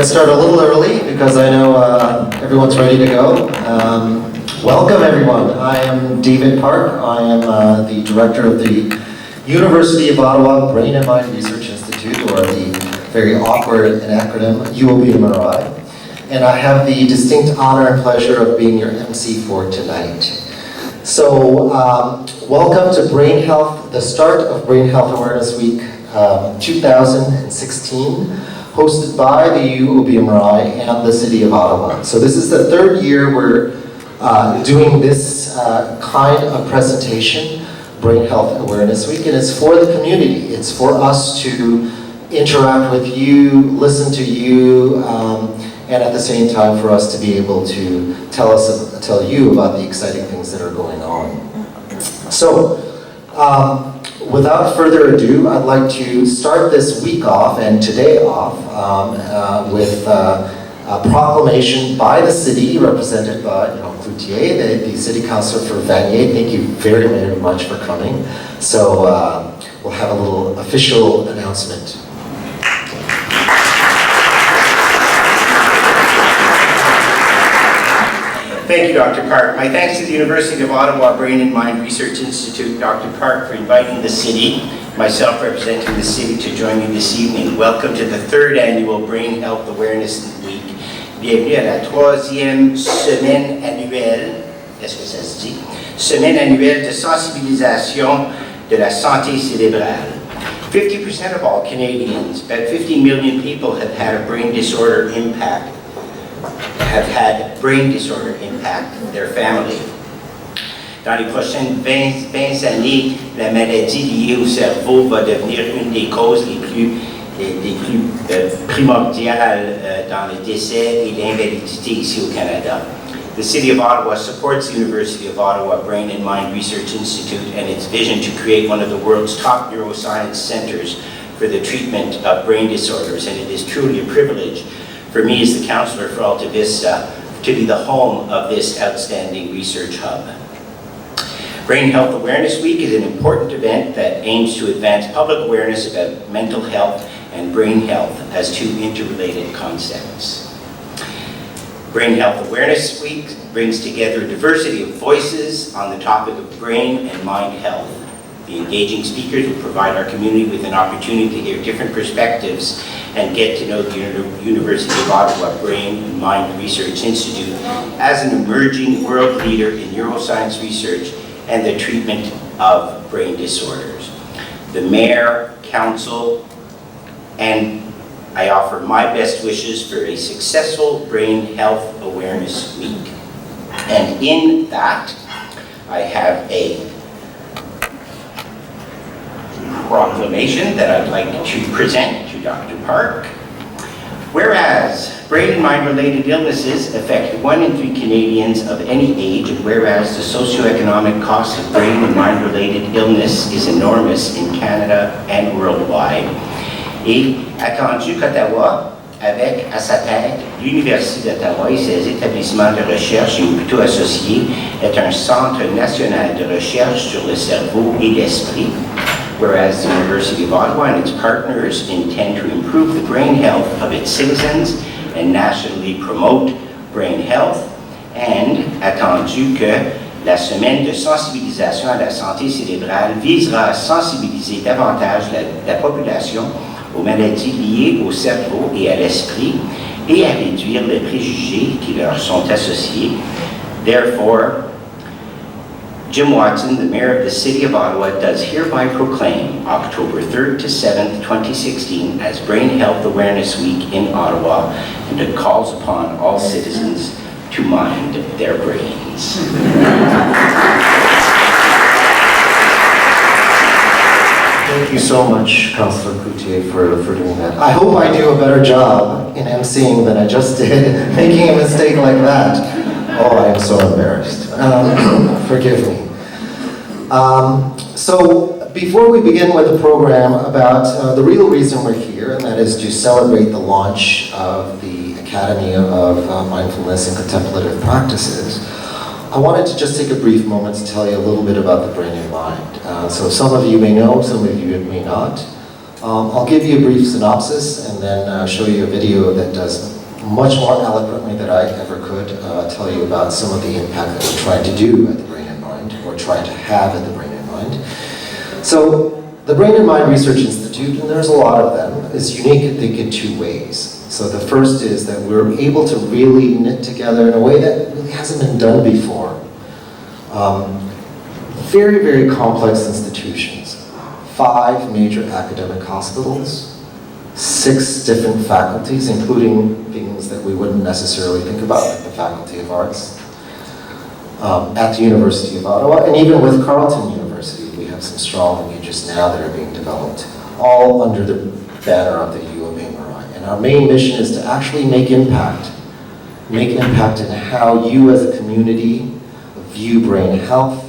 going to start a little early because I know everyone's ready to go. Welcome everyone. I am David Park. I am the director of the University of Ottawa Brain and Mind Research Institute, or the very awkward acronym UOBMRI. And I have the distinct honor and pleasure of being your MC for tonight. So, welcome to Brain Health, the start of Brain Health Awareness Week 2016, hosted by the UOBMRI and the City of Ottawa. So this is the third year we're doing this kind of presentation, Brain Health Awareness Week, and it's for the community. It's for us to interact with you, listen to you, and at the same time for us to be able to tell you about the exciting things that are going on. So, without further ado, I'd like to start this week off and today off with a proclamation by the city, represented by Cloutier, the city councillor for Vanier. Thank you very, very much for coming. So we'll have a little official announcement. Thank you, Dr. Park. My thanks to the University of Ottawa Brain and Mind Research Institute, Dr. Park, for inviting the city, myself representing the city, to join me this evening. Welcome to the third annual Brain Health Awareness Week. Bienvenue à la troisième semaine annuelle, est-ce que ça se dit? Semaine annuelle de sensibilisation de la santé cérébrale. 50% of all Canadians, about 15 million people, have had brain disorder impact their family. Dans les prochaines 20 années, la maladie liée au cerveau va devenir une des causes les plus primordiales dans les décès et l'invalidité ici au Canada. The City of Ottawa supports the University of Ottawa Brain and Mind Research Institute and its vision to create one of the world's top neuroscience centers for the treatment of brain disorders, and it is truly a privilege for me as the councillor for Alta Vista to be the home of this outstanding research hub. Brain Health Awareness Week is an important event that aims to advance public awareness about mental health and brain health as two interrelated concepts. Brain Health Awareness Week brings together a diversity of voices on the topic of brain and mind health. The engaging speakers will provide our community with an opportunity to hear different perspectives and get to know the University of Ottawa Brain and Mind Research Institute as an emerging world leader in neuroscience research and the treatment of brain disorders. The Mayor, Council, and I offer my best wishes for a successful Brain Health Awareness Week. And in that, I have a proclamation that I'd like to present to Dr. Park. Whereas brain and mind-related illnesses affect 1 in 3 Canadians of any age, and whereas the socioeconomic cost of brain and mind-related illness is enormous in Canada and worldwide, et attendu qu'Ottawa, avec à sa tête l'Université d'Ottawa et ses établissements de recherche et hôpitaux associés, est un centre national de recherche sur le cerveau et l'esprit. Whereas the University of Ottawa and its partners intend to improve the brain health of its citizens and nationally promote brain health, and attendu que la semaine de sensibilisation à la santé cérébrale visera à sensibiliser davantage la population aux maladies liées au cerveau et à l'esprit et à réduire les préjugés qui leur sont associés. Therefore, Jim Watson, the Mayor of the City of Ottawa, does hereby proclaim October 3rd to 7th, 2016 as Brain Health Awareness Week in Ottawa, and it calls upon all citizens to mind their brains. Thank you so much, Councillor Cloutier, for doing that. I hope I do a better job in emceeing than I just did, making a mistake like that. Oh, I am so embarrassed. Forgive me. So, before we begin with the program about the real reason we're here, and that is to celebrate the launch of the Academy of Mindfulness and Contemplative Practices, I wanted to just take a brief moment to tell you a little bit about the brain and mind. So some of you may know, some of you may not. I'll give you a brief synopsis and then show you a video that does much more eloquently than I ever could tell you about some of the impact that we're trying to do at the Brain and Mind, or trying to have at the Brain and Mind. So the Brain and Mind Research Institute, and there's a lot of them, is unique, I think, in two ways. So the first is that we're able to really knit together in a way that really hasn't been done before. Very, very complex institutions. 5 major academic hospitals, 6 different faculties, including things that we wouldn't necessarily think about, like the Faculty of Arts, at the University of Ottawa, and even with Carleton University, we have some strong linkages now that are being developed, all under the banner of the UOBMRI. And our main mission is to actually make impact in how you as a community view brain health,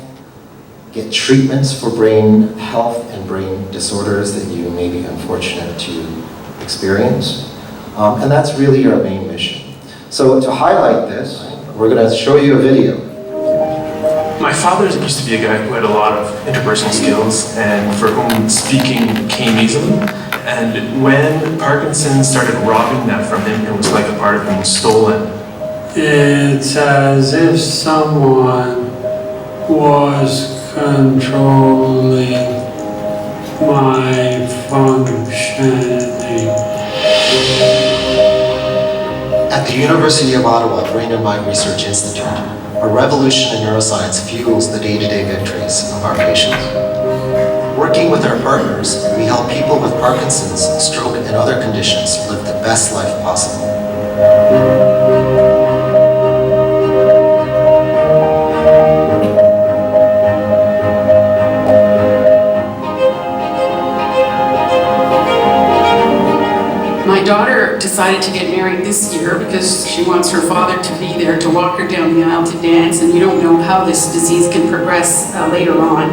get treatments for brain health and brain disorders that you may be unfortunate to experience. And that's really our main mission. So to highlight this, we're going to show you a video. My father used to be a guy who had a lot of interpersonal skills and for whom speaking came easily. And when Parkinson's started robbing that from him, it was like a part of him was stolen. It's as if someone was controlling my functioning. At the University of Ottawa Brain and Mind Research Institute, a revolution in neuroscience fuels the day-to-day victories of our patients. Working with our partners, we help people with Parkinson's, stroke, and other conditions live the best life possible. My daughter decided to get married this year because she wants her father to be there to walk her down the aisle to dance, and you don't know how this disease can progress later on.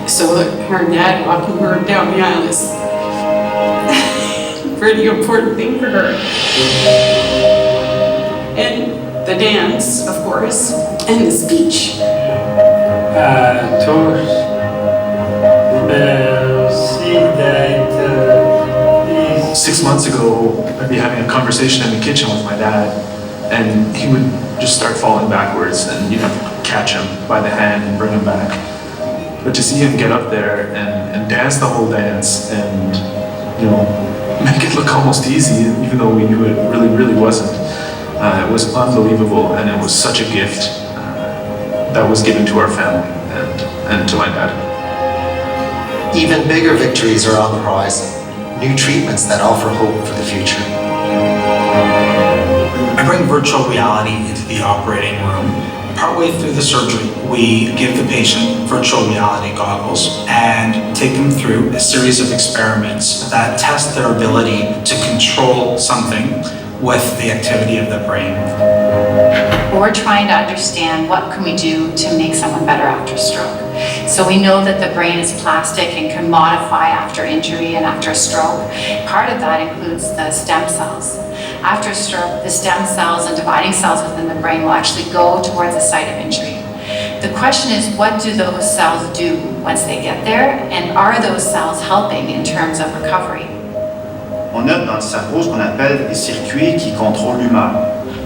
So her dad walking her down the aisle is a pretty important thing for her. And the dance, of course, and the speech. 6 months ago, I'd be having a conversation in the kitchen with my dad, and he would just start falling backwards, and you'd have to catch him by the hand and bring him back. But to see him get up there and dance the whole dance and, make it look almost easy, even though we knew it really wasn't, it was unbelievable, and it was such a gift that was given to our family and to my dad. Even bigger victories are on the horizon. New treatments that offer hope for the future. I bring virtual reality into the operating room. Partway through the surgery, we give the patient virtual reality goggles and take them through a series of experiments that test their ability to control something with the activity of the brain. We're trying to understand what can we do to make someone better after stroke. So we know that the brain is plastic and can modify after injury and after stroke. Part of that includes the stem cells. After stroke, the stem cells and dividing cells within the brain will actually go towards the site of injury. The question is, what do those cells do once they get there, and are those cells helping in terms of recovery? On a dans le cerveau ce qu'on appelle des circuits qui contrôlent l'humeur.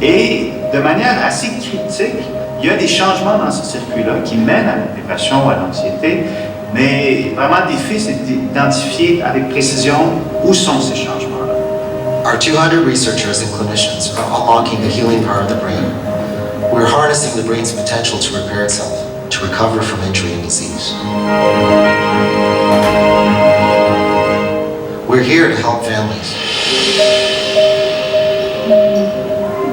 Et de manière assez critique, il y a des changements dans ces circuits-là qui mènent à la dépression ou à l'anxiété, mais vraiment le défi, c'est d'identifier avec précision où sont ces changements-là. Our 200 researchers and clinicians are unlocking the healing power of the brain. We're harnessing the brain's potential to repair itself, to recover from injury and disease. We're here to help families.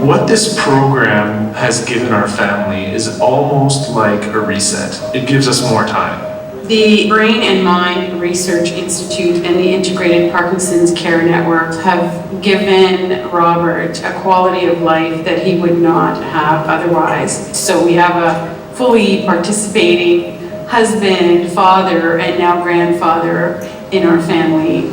What this program has given our family is almost like a reset. It gives us more time. The Brain and Mind Research Institute and the Integrated Parkinson's Care Network have given Robert a quality of life that he would not have otherwise. So we have a fully participating husband, father, and now grandfather in our family.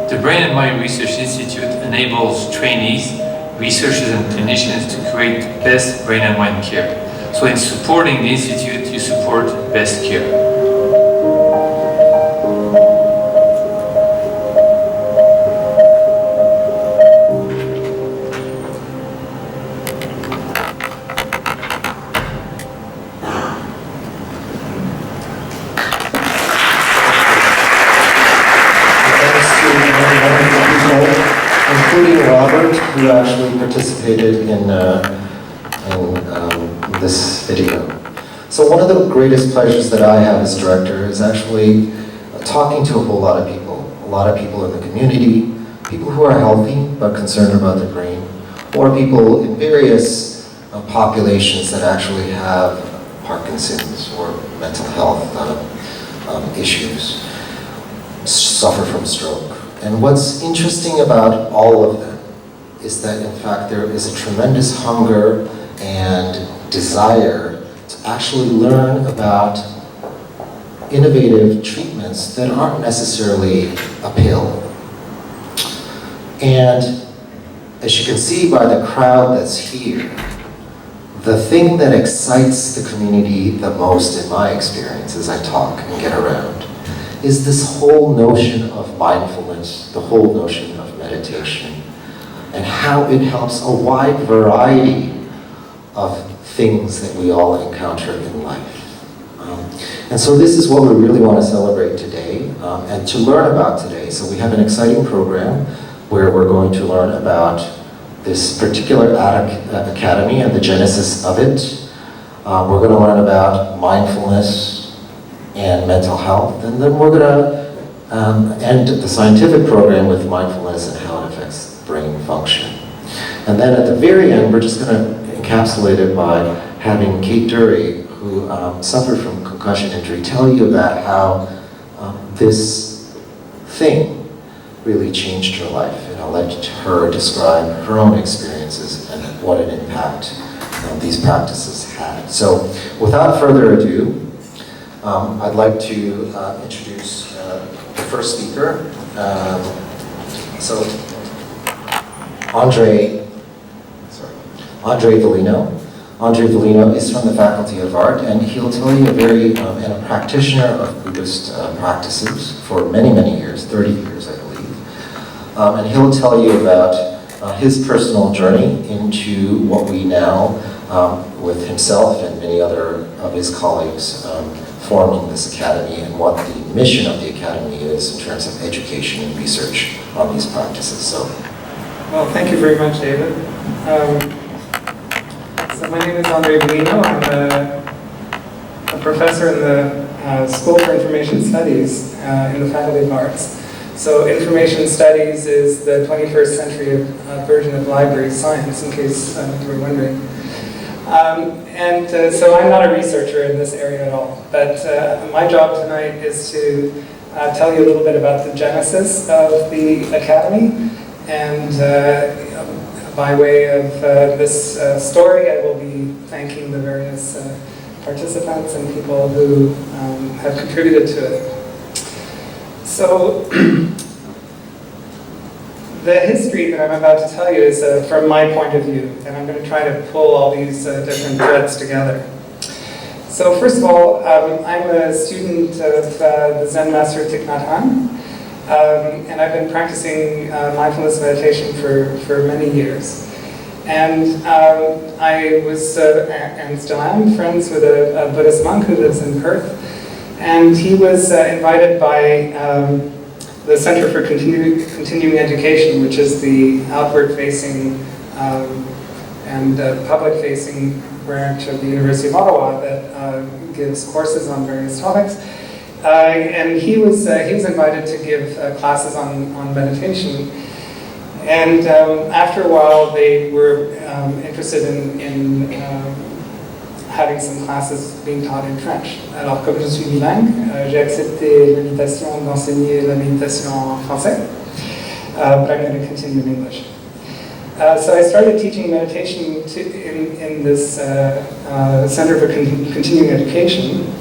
The Brain and Mind Research Institute enables trainees, researchers and clinicians to create best brain and mind care. So in supporting the Institute, you support best care. who actually participated in this video. So one of the greatest pleasures that I have as director is actually talking to a whole lot of people in the community, people who are healthy but concerned about their brain, or people in various populations that actually have Parkinson's or mental health issues, suffer from stroke. And what's interesting about all of them is that in fact there is a tremendous hunger and desire to actually learn about innovative treatments that aren't necessarily a pill. And as you can see by the crowd that's here, the thing that excites the community the most in my experience as I talk and get around is this whole notion of mindfulness, the whole notion of meditation, and how it helps a wide variety of things that we all encounter in life. And so this is what we really want to celebrate today and to learn about today. So we have an exciting program where we're going to learn about this particular academy and the genesis of it. We're going to learn about mindfulness and mental health, and then we're going to end the scientific program with mindfulness and how it affects brain function. And then at the very end, we're just going to encapsulate it by having Kate Dury, who suffered from concussion injury, tell you about how this thing really changed her life. And I'll let her describe her own experiences and what an impact these practices had. So without further ado, I'd like to introduce the first speaker. So Andre Vellino. Andre Vellino is from the Faculty of Art, and he'll tell you and a practitioner of Buddhist practices for many, many years, 30 years, I believe. And he'll tell you about his personal journey into what we now, with himself and many other of his colleagues, forming this academy and what the mission of the academy is in terms of education and research on these practices. So, well, thank you very much, David. So my name is Andre Vellino. I'm a professor in the School for Information Studies in the Faculty of Arts. So information studies is the 21st century version of library science, in case you were wondering. So I'm not a researcher in this area at all, but my job tonight is to tell you a little bit about the genesis of the Academy, and by way of this story, I will be thanking the various participants and people who have contributed to it. So, the history that I'm about to tell you is from my point of view, and I'm going to try to pull all these different threads together. So first of all, I'm a student of the Zen master Thich Nhat Hanh, and I've been practicing mindfulness meditation for many years. And I was, and still am, friends with a Buddhist monk who lives in Perth, and he was invited by the Center for Continuing Education, which is the outward-facing and public-facing branch of the University of Ottawa that gives courses on various topics. And he was invited to give classes on meditation. And after a while, they were interested in having some classes being taught in French. Alors, comme je suis bilingue, j'ai accepté l'invitation d'enseigner la méditation en français, but I'm going to continue in English. So I started teaching meditation in this Center for Continuing Education,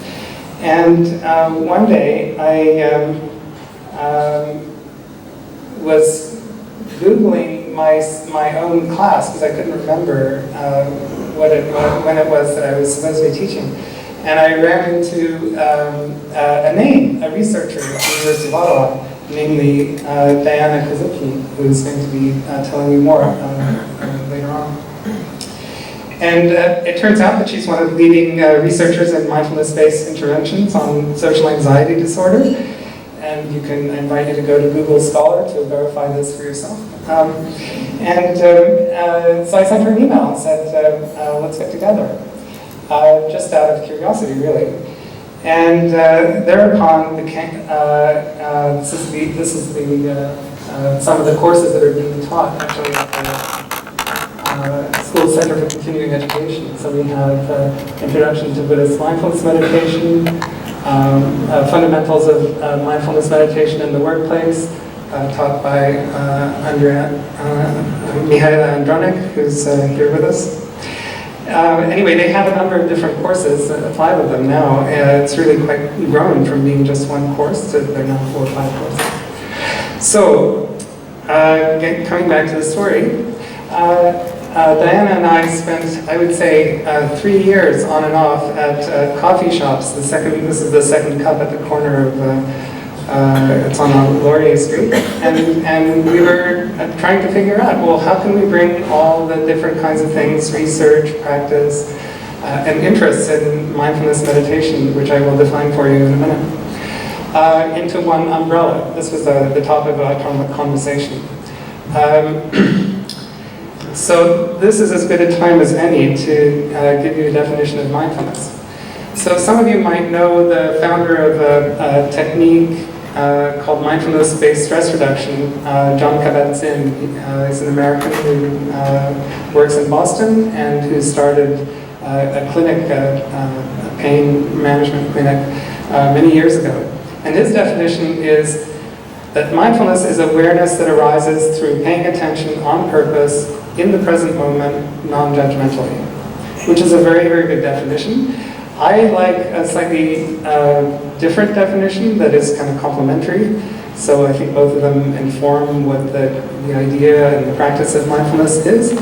and one day I was Googling my own class because I couldn't remember when it was that I was supposed to be teaching. And I ran into a researcher at the University of Ottawa, namely Diana Kazuki, who's going to be telling you more later on. And it turns out that she's one of the leading researchers in mindfulness-based interventions on social anxiety disorder. And I invite you to go to Google Scholar to verify this for yourself. So I sent her an email and said, let's get together, just out of curiosity, really. And thereupon, this is some of the courses that are being taught actually at the School Center for Continuing Education. So we have Introduction to Buddhist Mindfulness Meditation, Fundamentals of Mindfulness Meditation in the Workplace, taught by Mihaela Andronik, who's here with us. Anyway, they have a number of different courses, 5 of them now. It's really quite grown from being just one course to they're now 4 or 5 courses. So, coming back to the story, Diana and I spent, I would say, 3 years on and off at coffee shops. This is the second cup at the corner of, it's on Laurier Street. And we were trying to figure out, well, how can we bring all the different kinds of things, research, practice, and interests in mindfulness meditation, which I will define for you in a minute, into one umbrella. This was the topic of our conversation. So this is as good a time as any to give you a definition of mindfulness. So some of you might know the founder of a technique called mindfulness-based stress reduction, John Kabat-Zinn. He's an American who works in Boston and who started a clinic, a pain management clinic, many years ago. And his definition is that mindfulness is awareness that arises through paying attention on purpose in the present moment, non-judgmentally, which is a very, very good definition. I like a slightly different definition that is kind of complementary. So I think both of them inform what the idea and the practice of mindfulness is.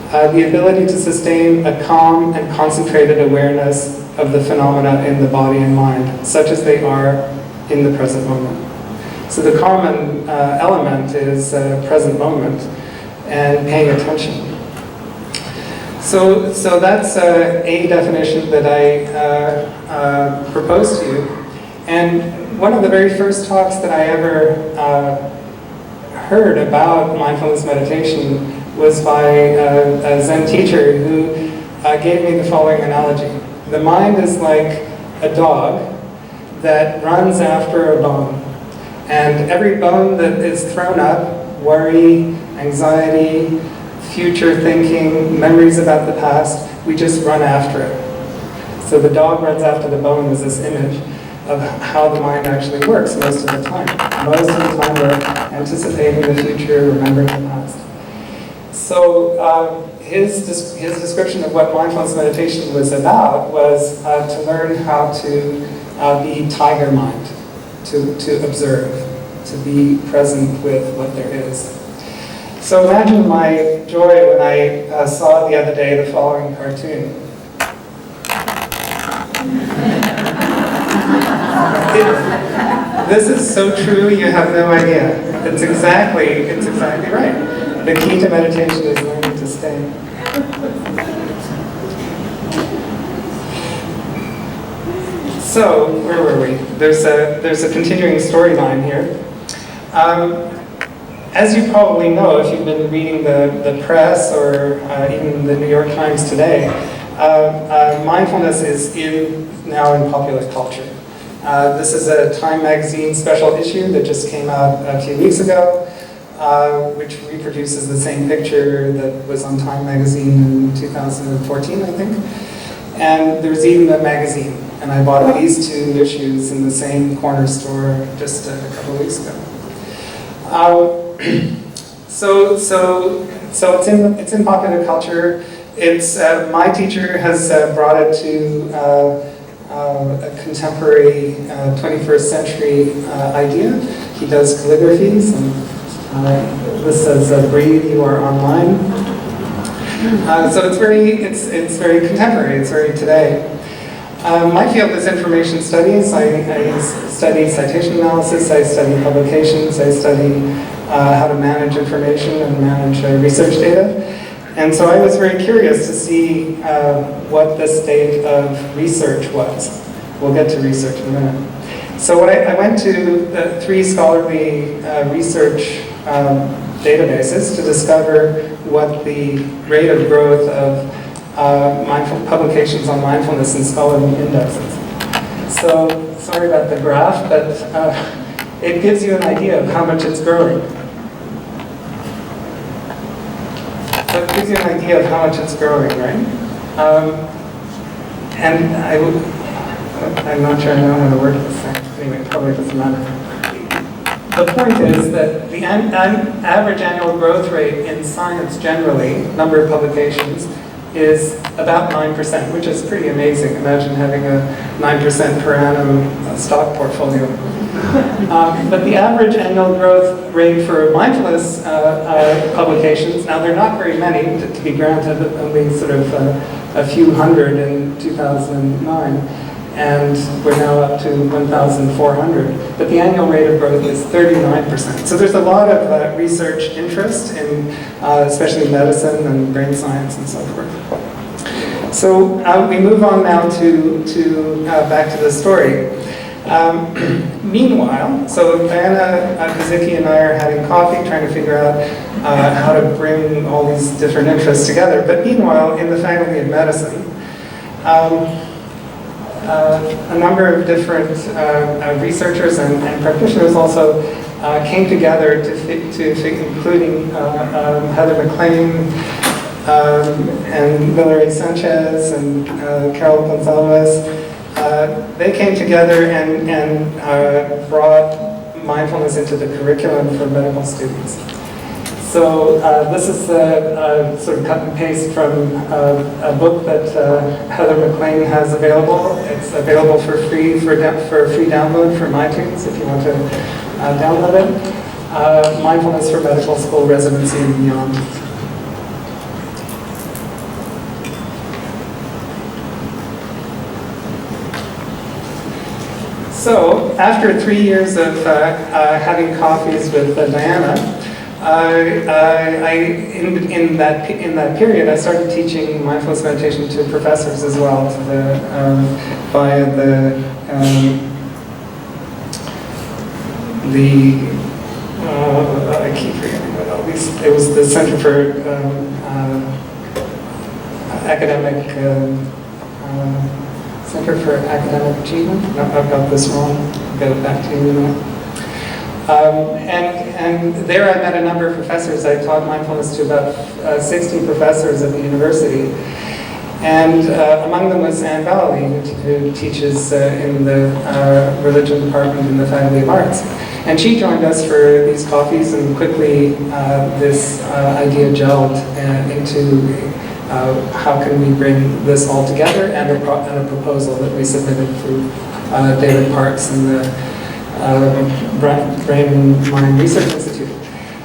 The ability to sustain a calm and concentrated awareness of the phenomena in the body and mind, such as they are in the present moment. So the common element is present moment and paying attention. So that's a definition that I proposed to you. And one of the very first talks that I ever heard about mindfulness meditation was by a Zen teacher who gave me the following analogy. The mind is like a dog that runs after a bone. And every bone that is thrown up, worry, anxiety, future thinking, memories about the past, we just run after it. So the dog runs after the bone is this image of how the mind actually works most of the time. Most of the time we're anticipating the future, remembering the past. So his description of what mindfulness meditation was about was to learn how to be tiger mind, to observe, to be present with what there is. So imagine my joy when I saw the other day the following cartoon. This is so true, you have no idea. It's exactly right. The key to meditation is learning to stay. So, where were we? There's a continuing storyline here. As you probably know, if you've been reading the press or even the New York Times today, mindfulness is now in popular culture. This is a Time magazine special issue that just came out a few weeks ago, which reproduces the same picture that was on Time magazine in 2014, I think. And there's even a magazine, and I bought these 2 issues in the same corner store just a couple of weeks ago. So it's in popular culture. It's my teacher has brought it to a contemporary 21st century idea. He does calligraphies, and this says "Breathe, you are online." So it's very contemporary. It's very today. My field is information studies. I study citation analysis, I study publications, I study how to manage information and manage research data. And so I was very curious to see what the state of research was. We'll get to research in a minute. So I went to the 3 scholarly research databases to discover what the rate of growth of mindful publications on mindfulness and scholarly indexes. So, sorry about the graph, but it gives you an idea of how much it's growing. So it gives you an idea of how much it's growing, right? And I'm not sure I know how to work this thing. Anyway, it probably doesn't matter. The point is that the average annual growth rate in science generally, number of publications, is about 9%, which is pretty amazing. Imagine having a 9% per annum stock portfolio. But the average annual growth rate for mindfulness publications, now they're not very many, to be granted, only sort of a few hundred in 2009, and we're now up to 1,400. But the annual rate of growth is 39%. So there's a lot of research interest in especially medicine and brain science and so forth. So we move on now to back to the story. Meanwhile, so Diana Kazicki and I are having coffee, trying to figure out how to bring all these different interests together. But meanwhile, in the Faculty of Medicine, a number of different researchers and practitioners also came together including Heather McLean and Valerie Sanchez and Carol Gonzalez. They came together and brought mindfulness into the curriculum for medical students. So this is a sort of cut and paste from a book that Heather McLean has available. It's available for free free download from iTunes if you want to download it. Mindfulness for Medical School Residency and Beyond. So after 3 years of having coffees with Diana, in that period, I started teaching mindfulness meditation to professors as well, via I keep forgetting what all these. It was the Center for Academic. Center for Academic Achievement. No, I've got this wrong. I'll get it back to you in a minute. And there I met a number of professors. I taught mindfulness to about 60 professors at the university. And among them was Anne Valley, who teaches in the religion department in the Faculty of Arts. And she joined us for these coffees, and quickly this idea gelled into how can we bring this all together, and a proposal that we submitted to David Parks and the Brain and Mind Research Institute.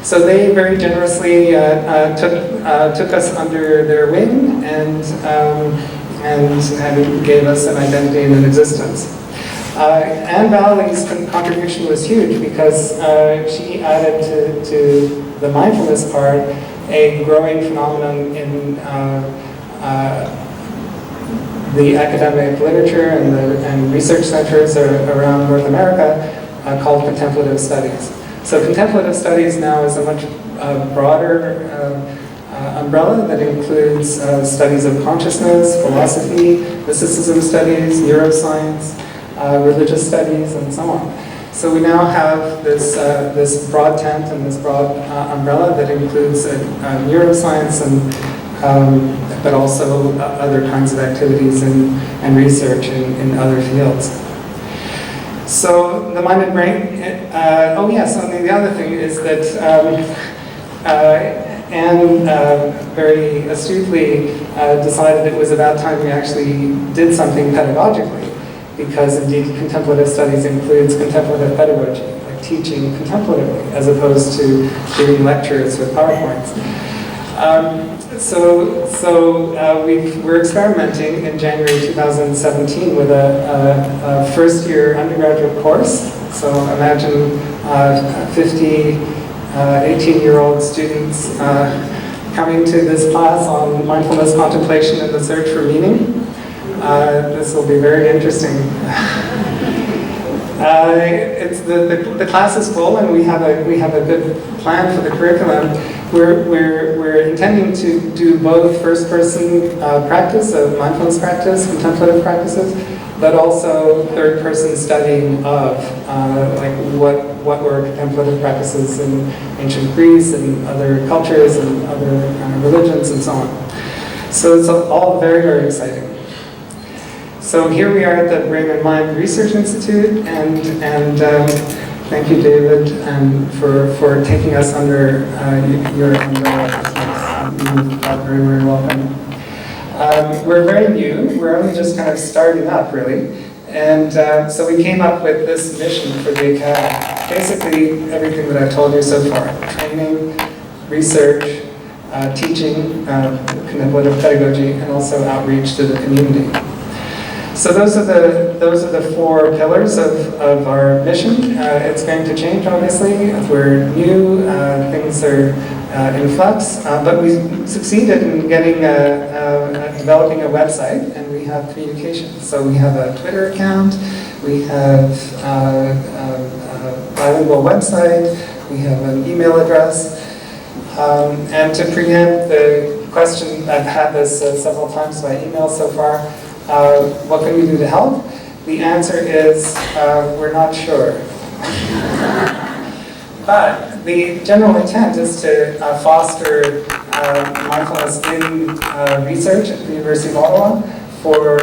So they very generously took us under their wing and gave us an identity and an existence. Anne Valley's contribution was huge because she added to the mindfulness part a growing phenomenon in the academic literature and research centers around North America called contemplative studies. So contemplative studies now is a much broader umbrella that includes studies of consciousness, philosophy, mysticism studies, neuroscience, religious studies, and so on. So we now have this broad tent and this broad umbrella that includes neuroscience but also other kinds of activities and research in other fields. So the mind and brain. Oh yes, and the other thing is that Anne very astutely decided it was about time we actually did something pedagogically. Because indeed contemplative studies includes contemplative pedagogy, like teaching contemplatively, as opposed to giving lectures with PowerPoints. We're experimenting in January 2017 with a first-year undergraduate course. So imagine 50 18-year-old students coming to this class on mindfulness, contemplation, and the search for meaning. This will be very interesting. It's the class is full, and we have a good plan for the curriculum. We're intending to do both first-person practice of mindfulness practice, contemplative practices, but also third-person studying of like what were contemplative practices in ancient Greece and other cultures and other religions and so on. So it's all very, very exciting. So here we are at the Brain and Mind Research Institute, and thank you, David, for taking us under your umbrella. You're very, very welcome. We're very new. We're only just kind of starting up, really. And so we came up with this mission for the Academy. Basically, everything that I've told you so far. Training, research, teaching, contemplative pedagogy, and also outreach to the community. So those are the four pillars of our mission. It's going to change, obviously. We're new, things are in flux, but we succeeded in getting developing a website, and we have communication. So we have a Twitter account, we have a bilingual website, we have an email address, and to preempt the question, I've had this several times by email so far. What can we do to help? The answer is we're not sure. But the general intent is to foster mindfulness in research at the University of Ottawa for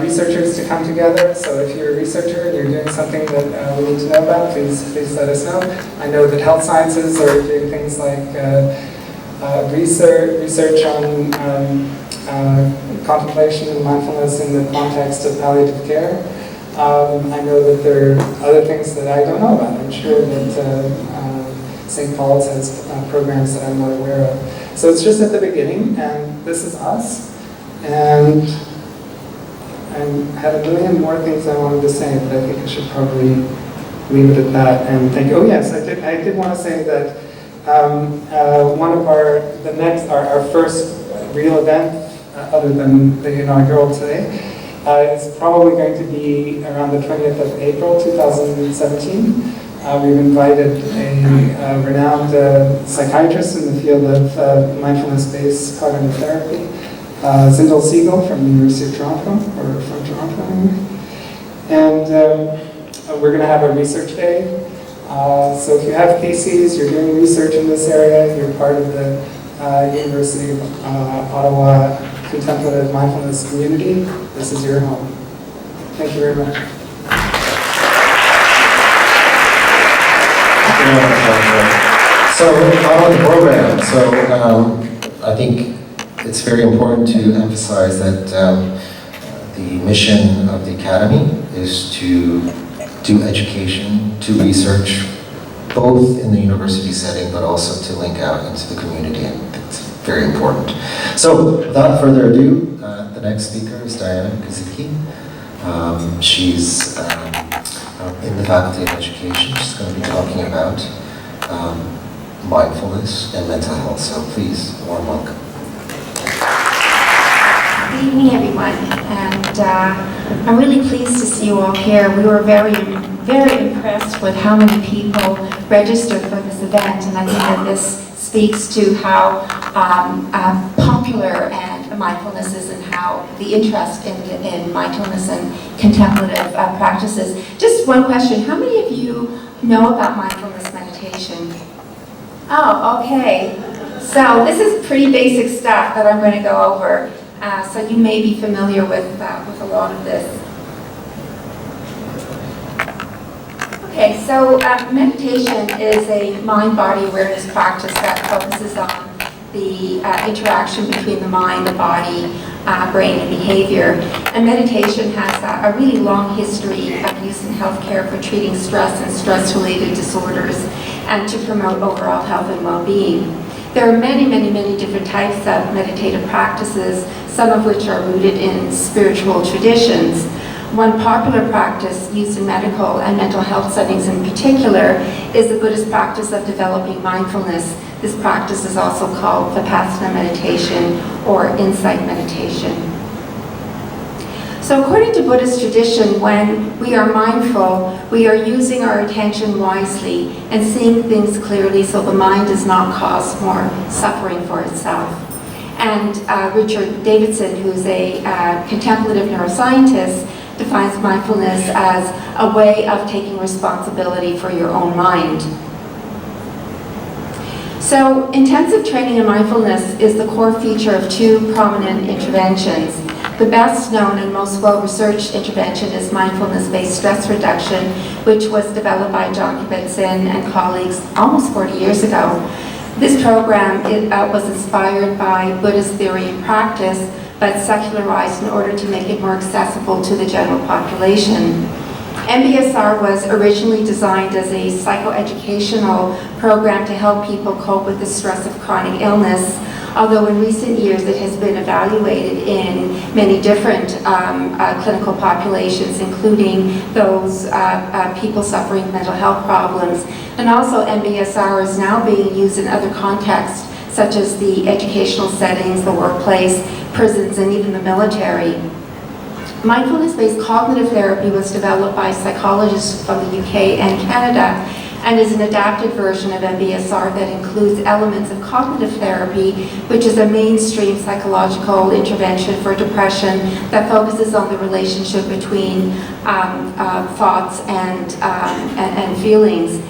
researchers to come together. So if you're a researcher and you're doing something that we need to know about, please let us know. I know that health sciences are doing things like research on contemplation and mindfulness in the context of palliative care. I know that there are other things that I don't know about. I'm sure that St. Paul's has programs that I'm not aware of. So it's just at the beginning, and this is us. And I had a million more things I wanted to say, but I think I should probably leave it at that. And thank you. Oh yes, I did want to say that one of our first real event, other than the inaugural today, is probably going to be around the 20th of April 2017. We've invited a renowned psychiatrist in the field of mindfulness-based cognitive therapy, Zindel Siegel from the University of Toronto, or from Toronto anyway. And we're going to have a research day. So if you have theses, you're doing research in this area, you're part of the University of Ottawa Contemplative Mindfulness Community, this is your home. Thank you very much. So on the program, I think it's very important to emphasize that the mission of the Academy is to do education, to research, both in the university setting, but also to link out into the community, and it's very important. So without further ado, the next speaker is Diana Kazicki. She's in the Faculty of Education. She's going to be talking about mindfulness and mental health. So please, a warm welcome. Good evening, everyone, and I'm really pleased to see you all here. We were very impressed with how many people registered for this event, and I think that this speaks to how popular and mindfulness is, and how the interest in mindfulness and contemplative practices. Just one question: how many of you know about mindfulness meditation? Oh, okay. So this is pretty basic stuff that I'm going to go over. So you may be familiar with a lot of this. Okay, so meditation is a mind-body awareness practice that focuses on the interaction between the mind, the body, brain, and behavior. And meditation has a really long history of use in healthcare for treating stress and stress-related disorders, and to promote overall health and well-being. There are many, many, many different types of meditative practices, some of which are rooted in spiritual traditions. One popular practice used in medical and mental health settings in particular is the Buddhist practice of developing mindfulness. This practice is also called Vipassana meditation or insight meditation. So according to Buddhist tradition, when we are mindful, we are using our attention wisely and seeing things clearly so the mind does not cause more suffering for itself. And Richard Davidson, who's a contemplative neuroscientist, defines mindfulness as a way of taking responsibility for your own mind. So intensive training in mindfulness is the core feature of two prominent interventions. The best known and most well-researched intervention is mindfulness-based stress reduction, which was developed by John Kabat-Zinn and colleagues almost 40 years ago. This program was inspired by Buddhist theory and practice, but secularized in order to make it more accessible to the general population. MBSR was originally designed as a psychoeducational program to help people cope with the stress of chronic illness, although in recent years it has been evaluated in many different clinical populations, including those people suffering mental health problems. And also MBSR is now being used in other contexts, such as the educational settings, the workplace, prisons, and even the military. Mindfulness-based cognitive therapy was developed by psychologists from the UK and Canada and is an adapted version of MBSR that includes elements of cognitive therapy, which is a mainstream psychological intervention for depression that focuses on the relationship between thoughts and feelings.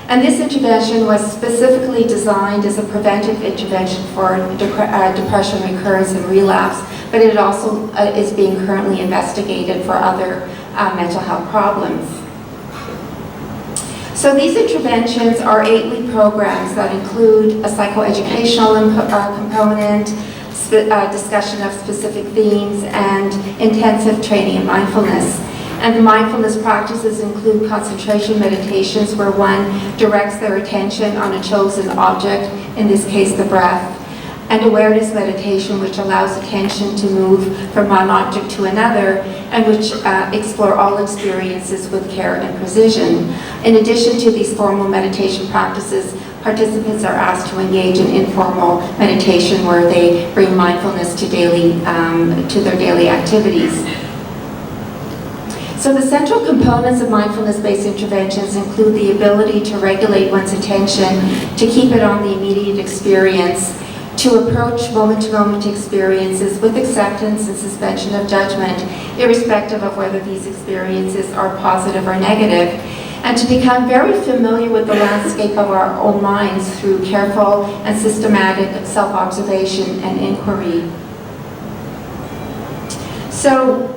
And this intervention was specifically designed as a preventive intervention for depression recurrence and relapse, but it also is being currently investigated for other mental health problems. So these interventions are 8-week programs that include a psychoeducational component, discussion of specific themes, and intensive training in mindfulness. And the mindfulness practices include concentration meditations where one directs their attention on a chosen object, in this case the breath, and awareness meditation, which allows attention to move from one object to another, and which explore all experiences with care and precision. In addition to these formal meditation practices, participants are asked to engage in informal meditation where they bring mindfulness to their daily activities. So the central components of mindfulness-based interventions include the ability to regulate one's attention, to keep it on the immediate experience, to approach moment-to-moment experiences with acceptance and suspension of judgment, irrespective of whether these experiences are positive or negative, and to become very familiar with the landscape of our own minds through careful and systematic self-observation and inquiry. So,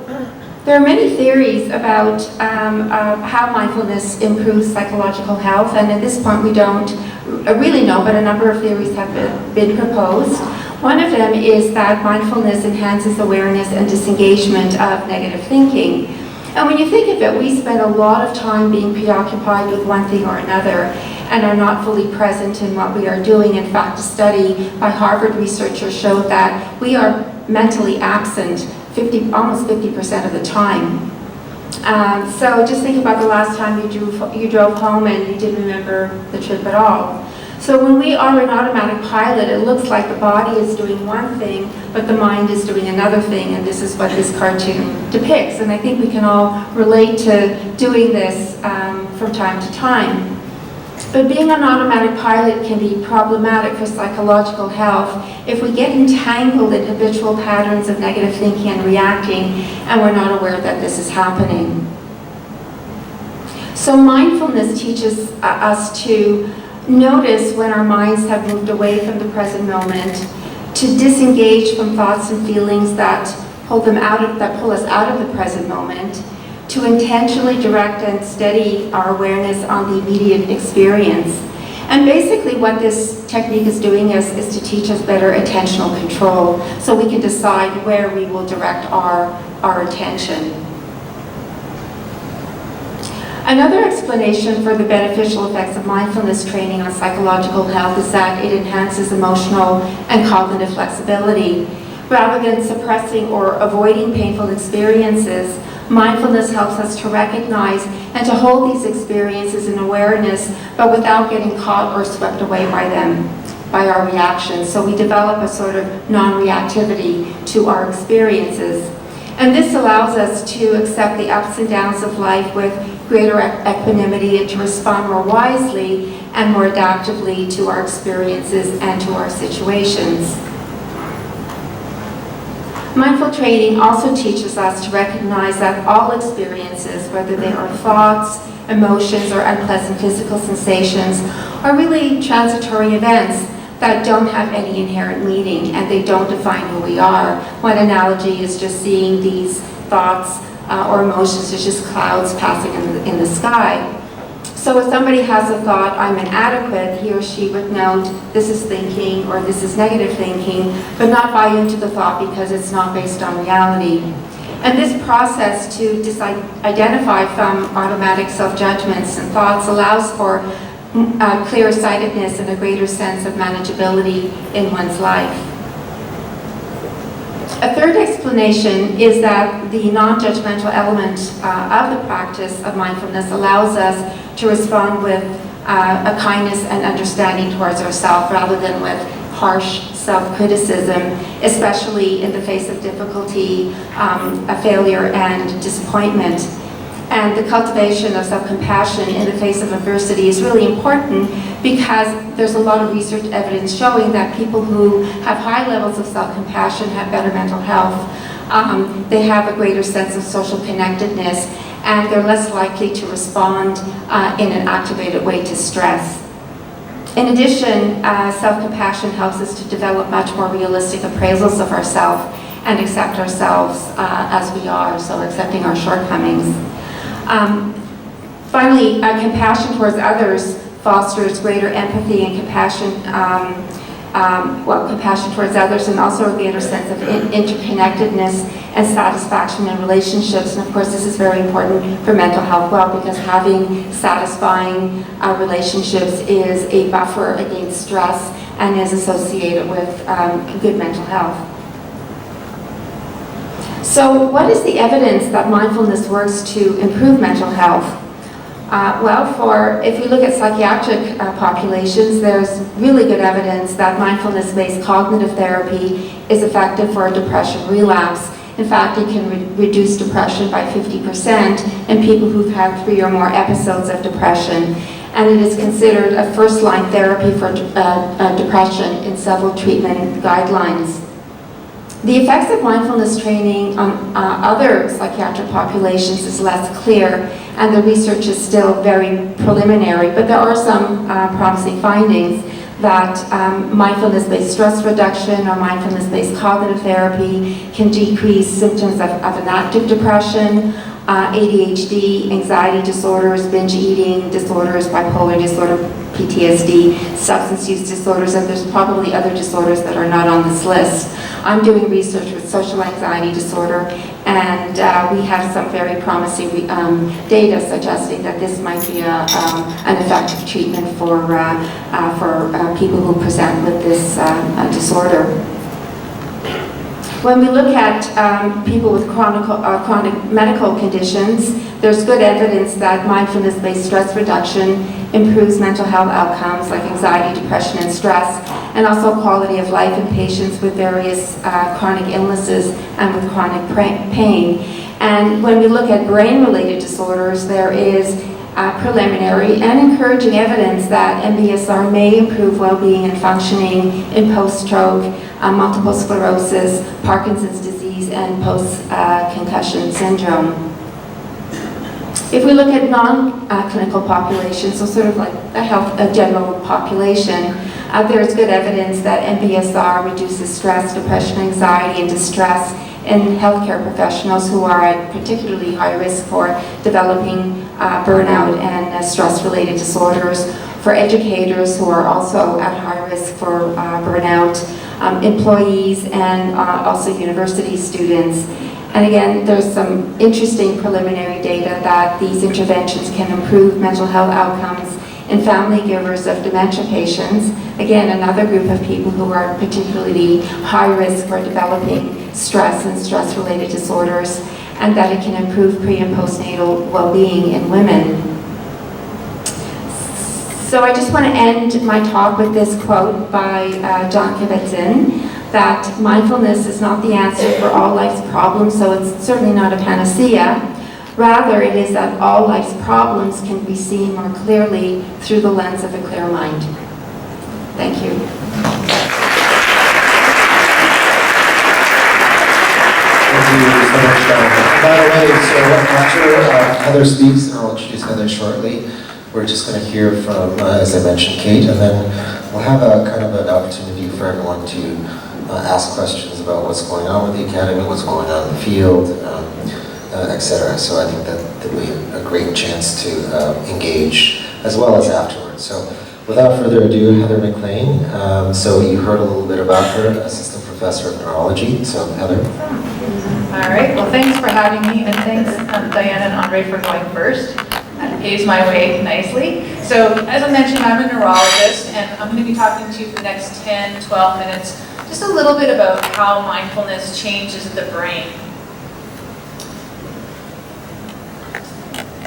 there are many theories about how mindfulness improves psychological health, and at this point we don't really know, but a number of theories have been proposed. One of them is that mindfulness enhances awareness and disengagement of negative thinking. And when you think of it, we spend a lot of time being preoccupied with one thing or another and are not fully present in what we are doing. In fact, a study by Harvard researchers showed that we are mentally absent almost 50% of the time. So just think about the last time you drove home and you didn't remember the trip at all. So when we are in automatic pilot, it looks like the body is doing one thing, but the mind is doing another thing, and this is what this cartoon depicts. And I think we can all relate to doing this from time to time. But being an automatic pilot can be problematic for psychological health if we get entangled in habitual patterns of negative thinking and reacting, and we're not aware that this is happening. So mindfulness teaches us to notice when our minds have moved away from the present moment, to disengage from thoughts and feelings that pull us out of the present moment, to intentionally direct and steady our awareness on the immediate experience. And basically what this technique is doing is to teach us better attentional control, so we can decide where we will direct our attention. Another explanation for the beneficial effects of mindfulness training on psychological health is that it enhances emotional and cognitive flexibility. Rather than suppressing or avoiding painful experiences, mindfulness helps us to recognize and to hold these experiences in awareness, but without getting caught or swept away by them, by our reactions. So we develop a sort of non-reactivity to our experiences. And this allows us to accept the ups and downs of life with greater equanimity and to respond more wisely and more adaptively to our experiences and to our situations. Mindful training also teaches us to recognize that all experiences, whether they are thoughts, emotions, or unpleasant physical sensations, are really transitory events that don't have any inherent meaning and they don't define who we are. One analogy is just seeing these thoughts or emotions as just clouds passing in the sky. So if somebody has a thought, I'm inadequate, he or she would note this is thinking or this is negative thinking, but not buy into the thought because it's not based on reality. And this process to identify from automatic self-judgments and thoughts allows for clear-sightedness and a greater sense of manageability in one's life. A third explanation is that the non-judgmental element of the practice of mindfulness allows us to respond with a kindness and understanding towards ourselves rather than with harsh self-criticism, especially in the face of difficulty, a failure, and disappointment. And the cultivation of self-compassion in the face of adversity is really important because there's a lot of research evidence showing that people who have high levels of self-compassion have better mental health. They have a greater sense of social connectedness, and they're less likely to respond in an activated way to stress. In addition, self-compassion helps us to develop much more realistic appraisals of ourselves and accept ourselves as we are, so accepting our shortcomings. Finally, compassion towards others fosters greater empathy and compassion, compassion towards others, and also a greater sense of interconnectedness and satisfaction in relationships. And of course, this is very important for mental health well, because having satisfying relationships is a buffer against stress and is associated with good mental health. So what is the evidence that mindfulness works to improve mental health? If we look at psychiatric populations, there's really good evidence that mindfulness-based cognitive therapy is effective for a depression relapse. In fact, it can reduce depression by 50% in people who've had 3 or more episodes of depression. And it is considered a first-line therapy for depression in several treatment guidelines. The effects of mindfulness training on other psychiatric populations is less clear, and the research is still very preliminary, but there are some promising findings that mindfulness-based stress reduction or mindfulness-based cognitive therapy can decrease symptoms of an active depression, ADHD, anxiety disorders, binge eating disorders, bipolar disorder, PTSD, substance use disorders, and there's probably other disorders that are not on this list. I'm doing research with social anxiety disorder, and we have some very promising data suggesting that this might be an effective treatment for people who present with this disorder. When we look at people with chronic medical conditions, there's good evidence that mindfulness-based stress reduction improves mental health outcomes like anxiety, depression, and stress, and also quality of life in patients with various chronic illnesses and with chronic pain. And when we look at brain-related disorders, there is preliminary and encouraging evidence that MBSR may improve well-being and functioning in post-stroke, multiple sclerosis, Parkinson's disease, and post-concussion syndrome. If we look at non-clinical populations, so sort of like a general population, there's good evidence that MBSR reduces stress, depression, anxiety, and distress in healthcare professionals who are at particularly high risk for developing burnout and stress-related disorders, for educators who are also at high risk for burnout, employees, and also university students. And again, there's some interesting preliminary data that these interventions can improve mental health outcomes in family givers of dementia patients. Again, another group of people who are particularly high risk for developing stress and stress-related disorders, and that it can improve pre- and postnatal well-being in women. So I just want to end my talk with this quote by John Kabat-Zinn, that mindfulness is not the answer for all life's problems, so it's certainly not a panacea. Rather, it is that all life's problems can be seen more clearly through the lens of a clear mind. Thank you. Thank you so much, Jonathan. By the way, so after Heather speaks, and I'll introduce Heather shortly, we're just going to hear from, as I mentioned, Kate, and then we'll have a kind of an opportunity for everyone to ask questions about what's going on with the Academy, what's going on in the field, etc. So I think that will be a great chance to engage as well as afterwards. So without further ado, Heather McLean. So you heard a little bit about her, Assistant Professor of Neurology. So Heather. All right, well thanks for having me, and thanks Diane and Andre for going first. That paves my way nicely. So as I mentioned, I'm a neurologist, and I'm going to be talking to you for the next 10, 12 minutes, just a little bit about how mindfulness changes the brain.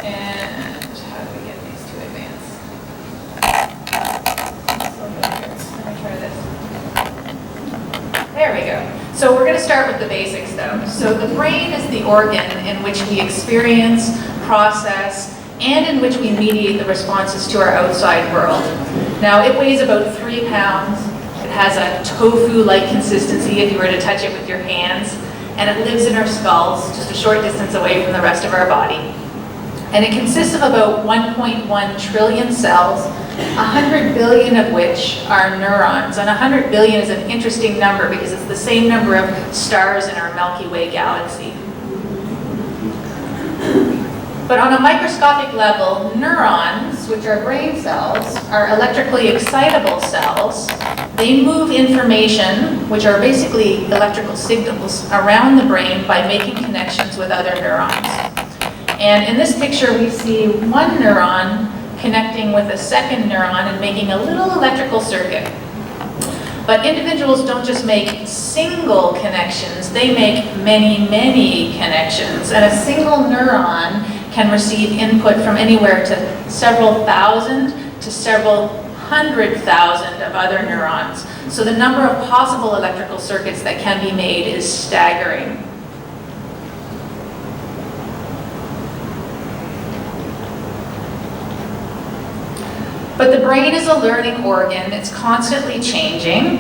And how do we get these to advance? Let me try this. There we go. So we're going to start with the basics though. So the brain is the organ in which we experience, process, and in which we mediate the responses to our outside world. Now it weighs about 3 pounds. It has a tofu-like consistency if you were to touch it with your hands, and it lives in our skulls, just a short distance away from the rest of our body. And it consists of about 1.1 trillion cells, 100 billion of which are neurons. And 100 billion is an interesting number because it's the same number of stars in our Milky Way galaxy. But on a microscopic level, neurons, which are brain cells, are electrically excitable cells. They move information, which are basically electrical signals, around the brain by making connections with other neurons. And in this picture, we see one neuron connecting with a second neuron and making a little electrical circuit. But individuals don't just make single connections, they make many, many connections. And a single neuron can receive input from anywhere to several thousand to several 100,000 of other neurons. So the number of possible electrical circuits that can be made is staggering. But the brain is a learning organ. It's constantly changing.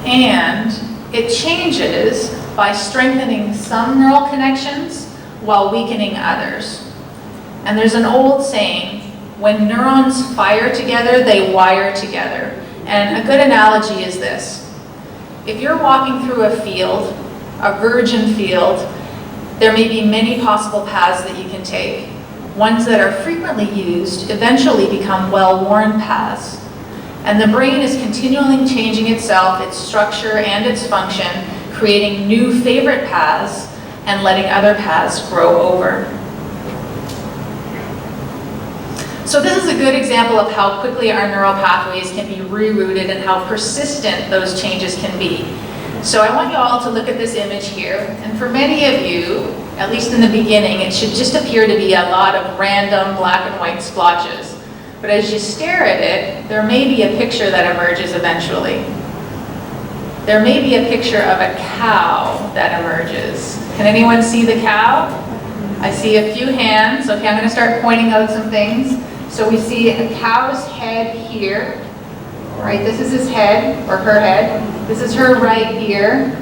And it changes by strengthening some neural connections while weakening others. And there's an old saying, when neurons fire together, they wire together. And a good analogy is this. If you're walking through a field, a virgin field, there may be many possible paths that you can take. Ones that are frequently used eventually become well-worn paths. And the brain is continually changing itself, its structure and its function, creating new favorite paths and letting other paths grow over. So this is a good example of how quickly our neural pathways can be rerouted and how persistent those changes can be. So I want you all to look at this image here, and for many of you, at least in the beginning, it should just appear to be a lot of random black and white splotches. But as you stare at it, there may be a picture that emerges eventually. There may be a picture of a cow that emerges. Can anyone see the cow? I see a few hands. Okay, I'm going to start pointing out some things. So we see a cow's head here. Right, this is his head, or her head. This is her right ear.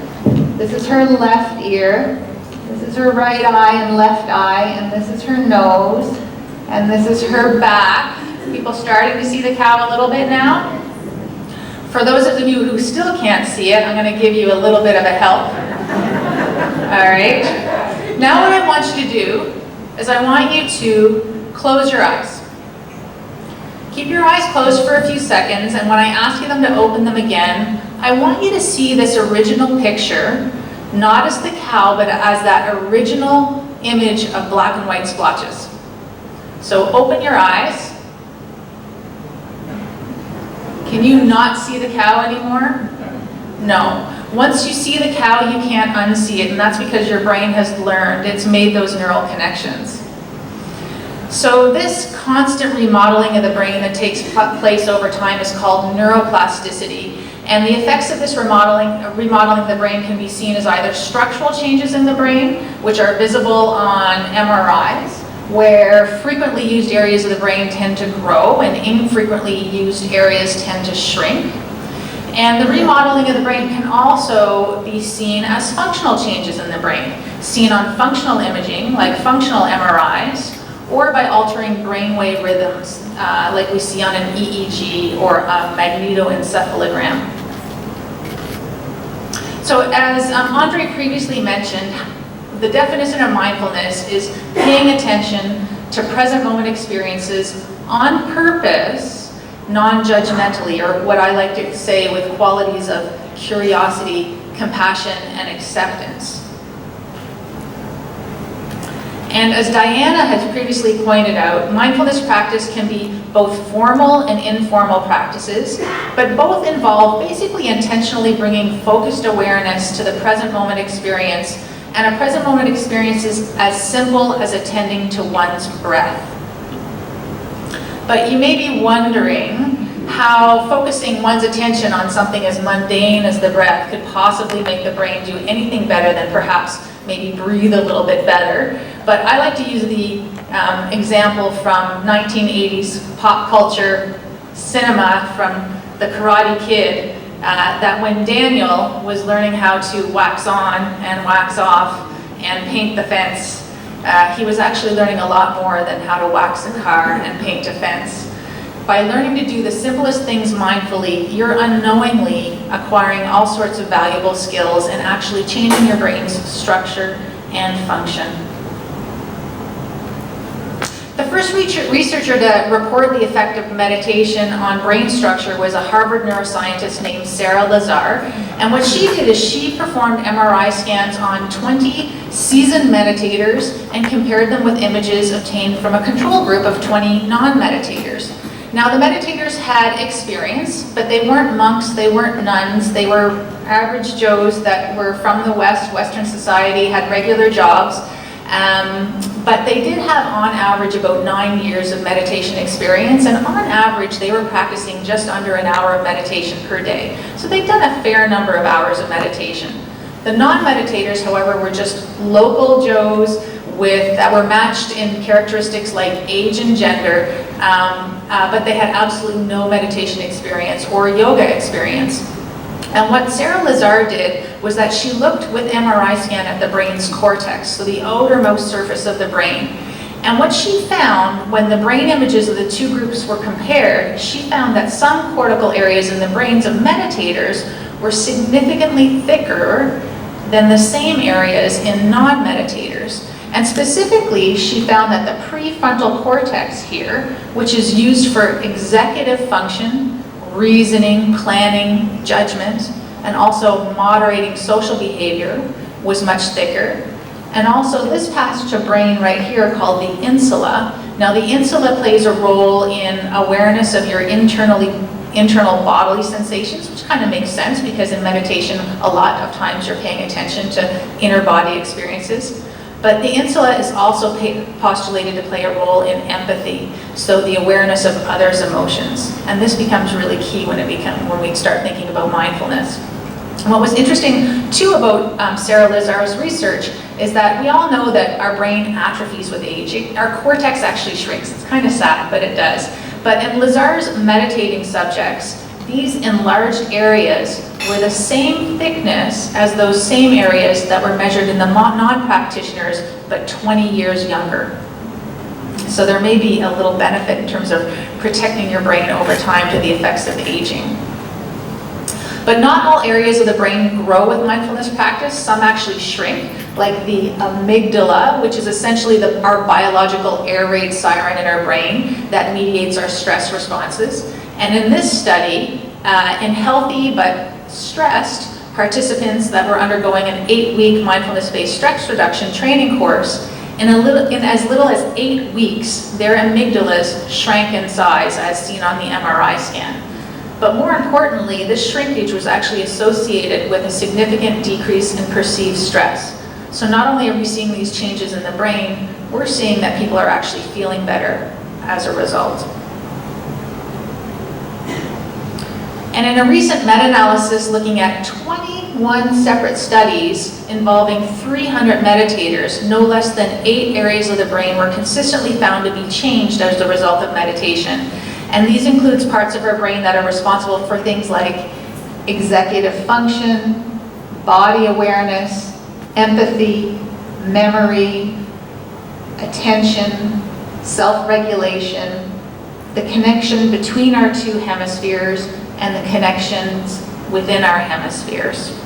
This is her left ear. This is her right eye and left eye, and this is her nose, and this is her back. People starting to see the cow a little bit now? For those of you who still can't see it, I'm going to give you a little bit of a help. All right. Now what I want you to do is I want you to close your eyes. Keep your eyes closed for a few seconds, and when I ask you them to open them again, I want you to see this original picture, not as the cow, but as that original image of black and white splotches. So open your eyes. Can you not see the cow anymore? No. Once you see the cow, you can't unsee it, and that's because your brain has learned, it's made those neural connections. So this constant remodeling of the brain that takes place over time is called neuroplasticity, And the effects of this remodeling the brain can be seen as either structural changes in the brain, which are visible on MRIs, where frequently used areas of the brain tend to grow and infrequently used areas tend to shrink. And the remodeling of the brain can also be seen as functional changes in the brain, seen on functional imaging, like functional MRIs, or by altering brainwave rhythms, like we see on an EEG or a magnetoencephalogram. So as Andre previously mentioned, the definition of mindfulness is paying attention to present moment experiences on purpose, non-judgmentally, or what I like to say with qualities of curiosity, compassion, and acceptance. And as Diana has previously pointed out, mindfulness practice can be both formal and informal practices, but both involve basically intentionally bringing focused awareness to the present moment experience, and a present moment experience is as simple as attending to one's breath. But you may be wondering how focusing one's attention on something as mundane as the breath could possibly make the brain do anything better than perhaps maybe breathe a little bit better. But I like to use the example from 1980s pop culture cinema from The Karate Kid, that when Daniel was learning how to wax on and wax off and paint the fence, he was actually learning a lot more than how to wax a car and paint a fence. By learning to do the simplest things mindfully, you're unknowingly acquiring all sorts of valuable skills and actually changing your brain's structure and function. The first researcher to report the effect of meditation on brain structure was a Harvard neuroscientist named Sarah Lazar. And what she did is she performed MRI scans on 20 seasoned meditators and compared them with images obtained from a control group of 20 non-meditators. Now the meditators had experience, but they weren't monks, they weren't nuns, they were average Joes that were from the West, Western society, had regular jobs. But they did have on average about 9 years of meditation experience, and on average they were practicing just under an hour of meditation per day. So they'd done a fair number of hours of meditation. The non-meditators, however, were just local Joes that were matched in characteristics like age and gender, but they had absolutely no meditation experience or yoga experience. And what Sarah Lazar did was that she looked with MRI scan at the brain's cortex, so the outermost surface of the brain. And what she found when the brain images of the two groups were compared, she found that some cortical areas in the brains of meditators were significantly thicker than the same areas in non-meditators. And specifically, she found that the prefrontal cortex here, which is used for executive function, reasoning, planning, judgment, and also moderating social behavior, was much thicker. And also this passage of brain right here called the insula. Now the insula plays a role in awareness of your internal bodily sensations, which kind of makes sense because in meditation a lot of times you're paying attention to inner body experiences. But the insula is also postulated to play a role in empathy, so the awareness of others' emotions. And this becomes really key when we start thinking about mindfulness. And what was interesting too about Sarah Lazar's research is that we all know that our brain atrophies with age. Our cortex actually shrinks. It's kind of sad, but it does. But in Lazar's meditating subjects, these enlarged areas were the same thickness as those same areas that were measured in the non-practitioners, but 20 years younger. So there may be a little benefit in terms of protecting your brain over time to the effects of aging. But not all areas of the brain grow with mindfulness practice. Some actually shrink, like the amygdala, which is essentially our biological air raid siren in our brain that mediates our stress responses. And in this study, in healthy but stressed participants that were undergoing an 8-week mindfulness-based stress reduction training course, in as little as 8 weeks, their amygdalas shrank in size as seen on the MRI scan. But more importantly, this shrinkage was actually associated with a significant decrease in perceived stress. So not only are we seeing these changes in the brain, we're seeing that people are actually feeling better as a result. And in a recent meta-analysis looking at 21 separate studies involving 300 meditators, no less than 8 areas of the brain were consistently found to be changed as a result of meditation. And these includes parts of our brain that are responsible for things like executive function, body awareness, empathy, memory, attention, self-regulation, the connection between our two hemispheres, and the connections within our hemispheres.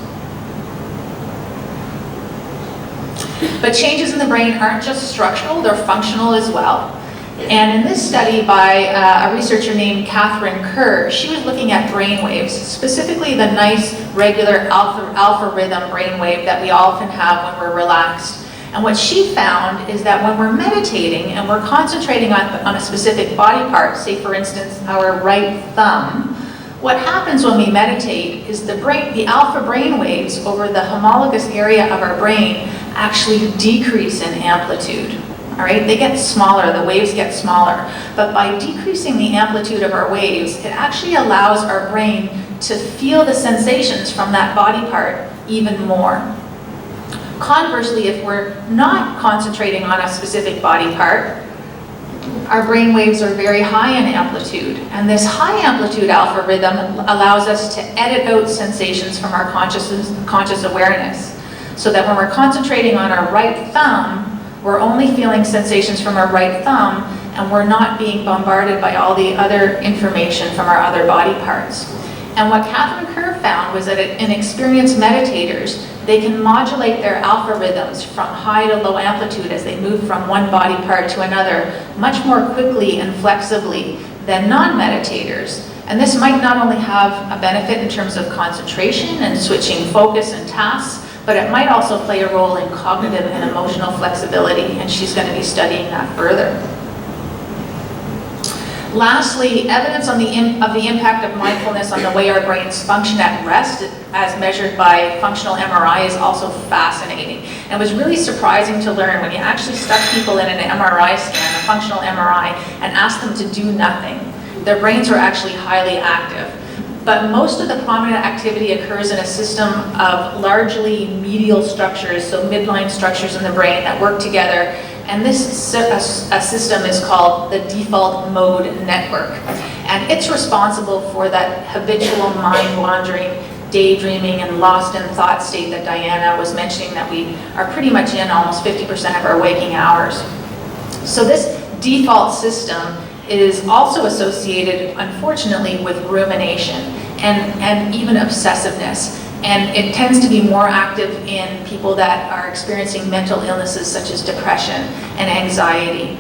But changes in the brain aren't just structural, they're functional as well. And in this study by a researcher named Catherine Kerr, she was looking at brain waves, specifically the nice, regular alpha rhythm brainwave that we often have when we're relaxed. And what she found is that when we're meditating and we're concentrating on a specific body part, say for instance our right thumb, what happens when we meditate is the alpha brain waves over the homologous area of our brain actually decrease in amplitude. All right, they get smaller, the waves get smaller. But by decreasing the amplitude of our waves, it actually allows our brain to feel the sensations from that body part even more. Conversely, if we're not concentrating on a specific body part, our brain waves are very high in amplitude. And this high amplitude alpha rhythm allows us to edit out sensations from our conscious awareness. So that when we're concentrating on our right thumb, we're only feeling sensations from our right thumb, and we're not being bombarded by all the other information from our other body parts. And what Catherine Kerr found was that in experienced meditators, they can modulate their alpha rhythms from high to low amplitude as they move from one body part to another much more quickly and flexibly than non-meditators. And this might not only have a benefit in terms of concentration and switching focus and tasks, but it might also play a role in cognitive and emotional flexibility, and she's going to be studying that further. Lastly, evidence of the impact of mindfulness on the way our brains function at rest, as measured by functional MRI, is also fascinating. And it was really surprising to learn when you actually stuck people in an MRI scan, a functional MRI, and asked them to do nothing. Their brains were actually highly active. But most of the prominent activity occurs in a system of largely medial structures, so midline structures in the brain that work together. And this system is called the default mode network. And it's responsible for that habitual mind wandering, daydreaming, and lost in thought state that Diana was mentioning that we are pretty much in almost 50% of our waking hours. So this default system is also associated, unfortunately, with rumination and even obsessiveness. And it tends to be more active in people that are experiencing mental illnesses such as depression and anxiety.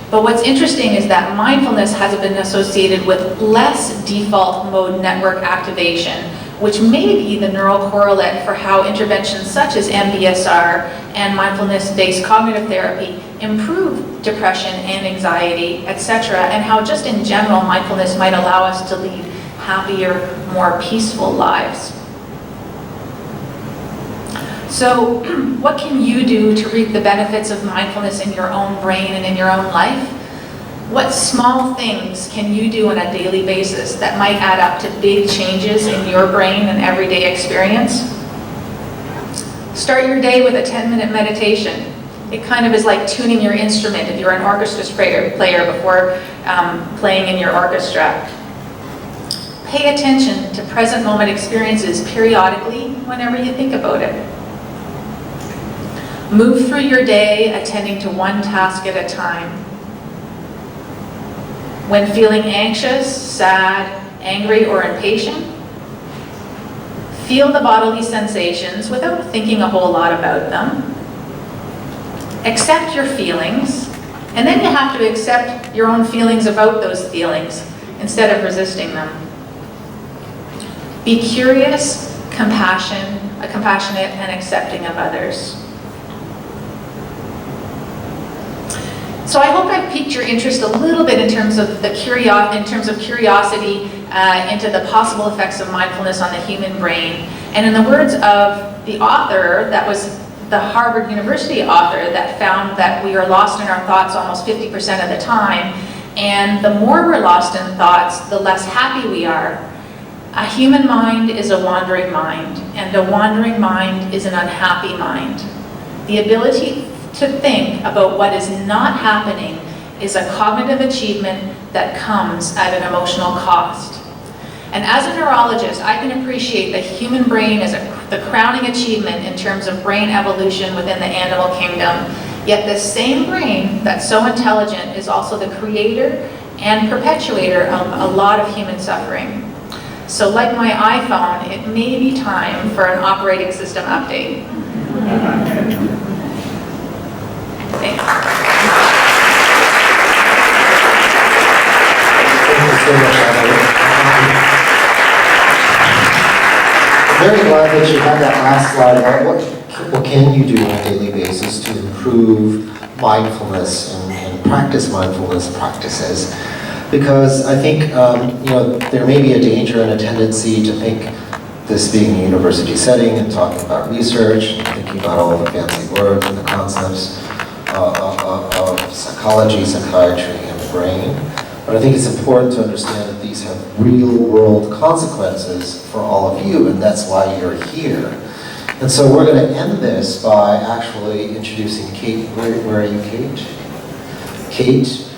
But what's interesting is that mindfulness has been associated with less default mode network activation, which may be the neural correlate for how interventions such as MBSR and mindfulness-based cognitive therapy improve depression and anxiety, etc., and how just in general mindfulness might allow us to lead happier, more peaceful lives. So what can you do to reap the benefits of mindfulness in your own brain and in your own life? What small things can you do on a daily basis that might add up to big changes in your brain and everyday experience? Start your day with a 10-minute meditation. It kind of is like tuning your instrument if you're an orchestra player before playing in your orchestra. Pay attention to present moment experiences periodically whenever you think about it. Move through your day attending to one task at a time. When feeling anxious, sad, angry, or impatient, feel the bodily sensations without thinking a whole lot about them. Accept your feelings, and then you have to accept your own feelings about those feelings instead of resisting them. Be curious, compassionate, and accepting of others. So I hope I've piqued your interest a little bit in terms of curiosity into the possible effects of mindfulness on the human brain. And in the words of the author, that was the Harvard University author that found that we are lost in our thoughts almost 50% of the time, and the more we're lost in thoughts, the less happy we are. A human mind is a wandering mind, and a wandering mind is an unhappy mind. The ability to think about what is not happening is a cognitive achievement that comes at an emotional cost. And as a neurologist, I can appreciate the human brain as the crowning achievement in terms of brain evolution within the animal kingdom. Yet this same brain that's so intelligent is also the creator and perpetuator of a lot of human suffering. So like my iPhone, it may be time for an operating system update. Thanks. Thank you so much, Natalie. I'm very glad that you had that last slide about what can you do on a daily basis to improve mindfulness and practice mindfulness practices. Because I think there may be a danger and a tendency to think this being a university setting and talking about research and thinking about all the fancy words and the concepts of psychology, psychiatry, and the brain. But I think it's important to understand that these have real-world consequences for all of you, and that's why you're here. And so we're going to end this by actually introducing Kate. Where are you, Kate? Kate,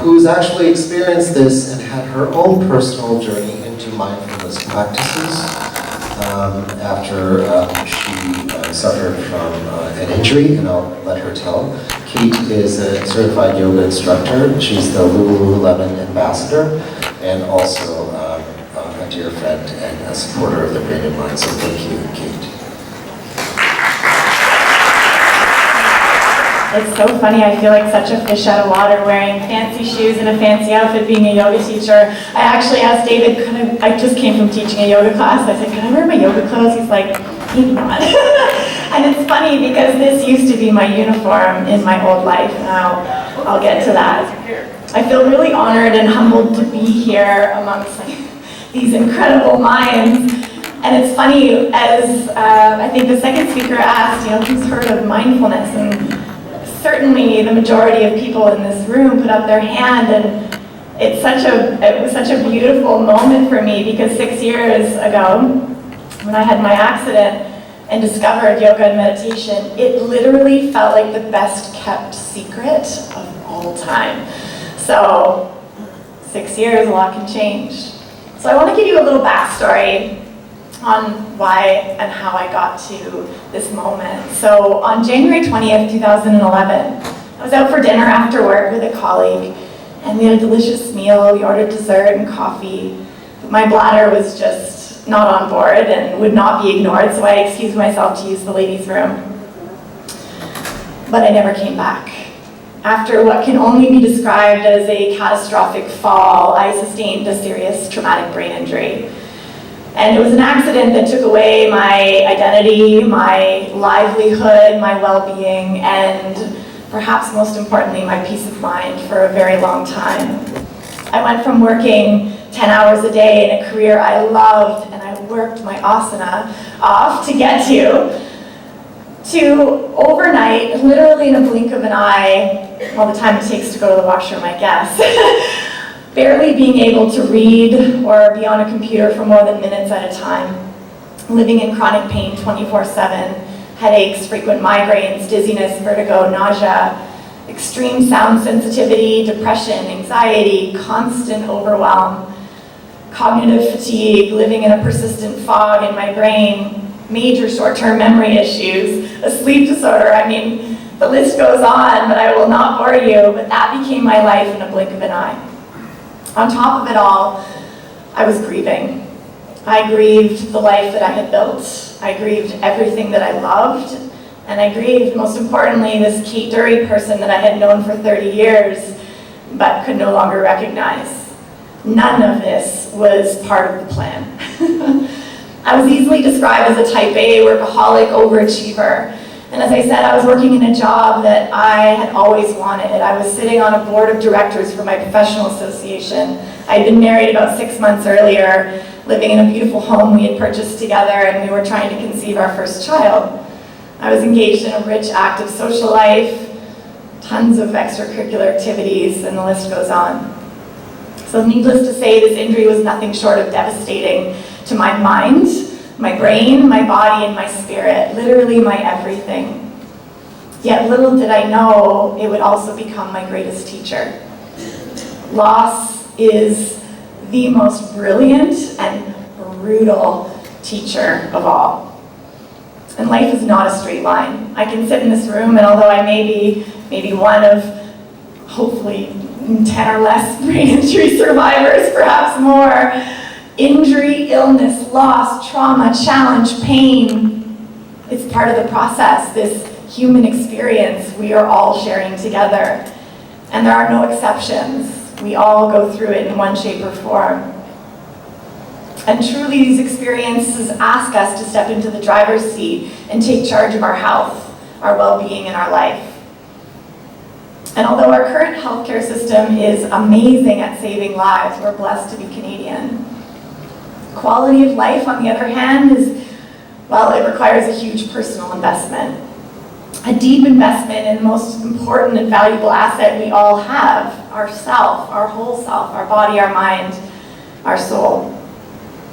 who's actually experienced this and had her own personal journey into mindfulness practices after she suffered from an injury, and I'll let her tell. Kate is a certified yoga instructor. She's the Lululemon ambassador, and also a dear friend and a supporter of the Brain and Mind. So thank you, Kate. It's so funny, I feel like such a fish out of water wearing fancy shoes and a fancy outfit being a yoga teacher. I actually asked David, I just came from teaching a yoga class, I said, can I wear my yoga clothes? He's like, maybe not. And it's funny because this used to be my uniform in my old life, and I'll get to that. I feel really honored and humbled to be here amongst these incredible minds. And it's funny, as I think the second speaker asked, who's heard of mindfulness? And certainly the majority of people in this room put up their hand, and it was such a beautiful moment for me, because 6 years ago, when I had my accident and discovered yoga and meditation, it literally felt like the best kept secret of all time. So 6 years, a lot can change. So I want to give you a little backstory on why and how I got to this moment. So on January 20th, 2011, I was out for dinner after work with a colleague, and we had a delicious meal. We ordered dessert and coffee. But my bladder was just not on board and would not be ignored, so I excused myself to use the ladies' room. But I never came back. After what can only be described as a catastrophic fall, I sustained a serious traumatic brain injury. And it was an accident that took away my identity, my livelihood, my well-being, and perhaps most importantly, my peace of mind for a very long time. I went from working 10 hours a day in a career I loved, and I worked my asana off to get to overnight, literally in a blink of an eye, well, the time it takes to go to the washroom, I guess, barely being able to read or be on a computer for more than minutes at a time, living in chronic pain 24/7, headaches, frequent migraines, dizziness, vertigo, nausea, extreme sound sensitivity, depression, anxiety, constant overwhelm, cognitive fatigue, living in a persistent fog in my brain, major short-term memory issues, a sleep disorder. I mean, the list goes on, but I will not bore you, but that became my life in a blink of an eye. On top of it all, I was grieving. I grieved the life that I had built. I grieved everything that I loved. And I grieved, most importantly, this Kate Dury person that I had known for 30 years, but could no longer recognize. None of this was part of the plan. I was easily described as a type A workaholic overachiever. And as I said, I was working in a job that I had always wanted. I was sitting on a board of directors for my professional association. I had been married about 6 months earlier, living in a beautiful home we had purchased together, and we were trying to conceive our first child. I was engaged in a rich, active social life, tons of extracurricular activities, and the list goes on. So needless to say, this injury was nothing short of devastating to my mind, my brain, my body, and my spirit, literally my everything. Yet little did I know it would also become my greatest teacher. Loss is the most brilliant and brutal teacher of all. And life is not a straight line. I can sit in this room, and although I may be maybe one of, hopefully, 10 or less brain injury survivors, perhaps more, injury, illness, loss, trauma, challenge, pain, it's part of the process, this human experience we are all sharing together. And there are no exceptions. We all go through it in one shape or form. And truly, these experiences ask us to step into the driver's seat and take charge of our health, our well-being, and our life. And although our current healthcare system is amazing at saving lives, we're blessed to be Canadian. Quality of life, on the other hand, it requires a huge personal investment. A deep investment in the most important and valuable asset we all have, ourself, our whole self, our body, our mind, our soul.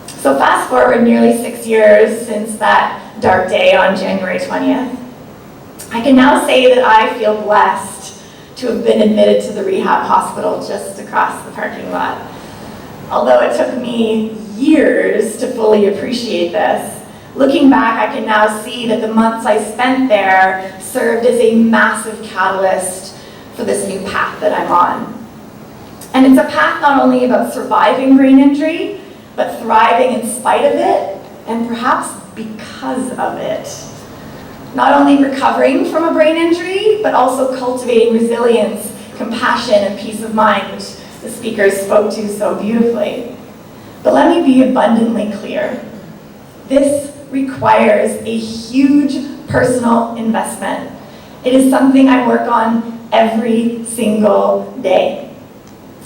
So fast forward nearly 6 years since that dark day on January 20th. I can now say that I feel blessed to have been admitted to the rehab hospital just across the parking lot. Although it took me years to fully appreciate this, looking back, I can now see that the months I spent there served as a massive catalyst for this new path that I'm on. And it's a path not only about surviving brain injury, but thriving in spite of it, and perhaps because of it. Not only recovering from a brain injury, but also cultivating resilience, compassion, and peace of mind, which the speakers spoke to so beautifully. But let me be abundantly clear. This requires a huge personal investment. It is something I work on every single day,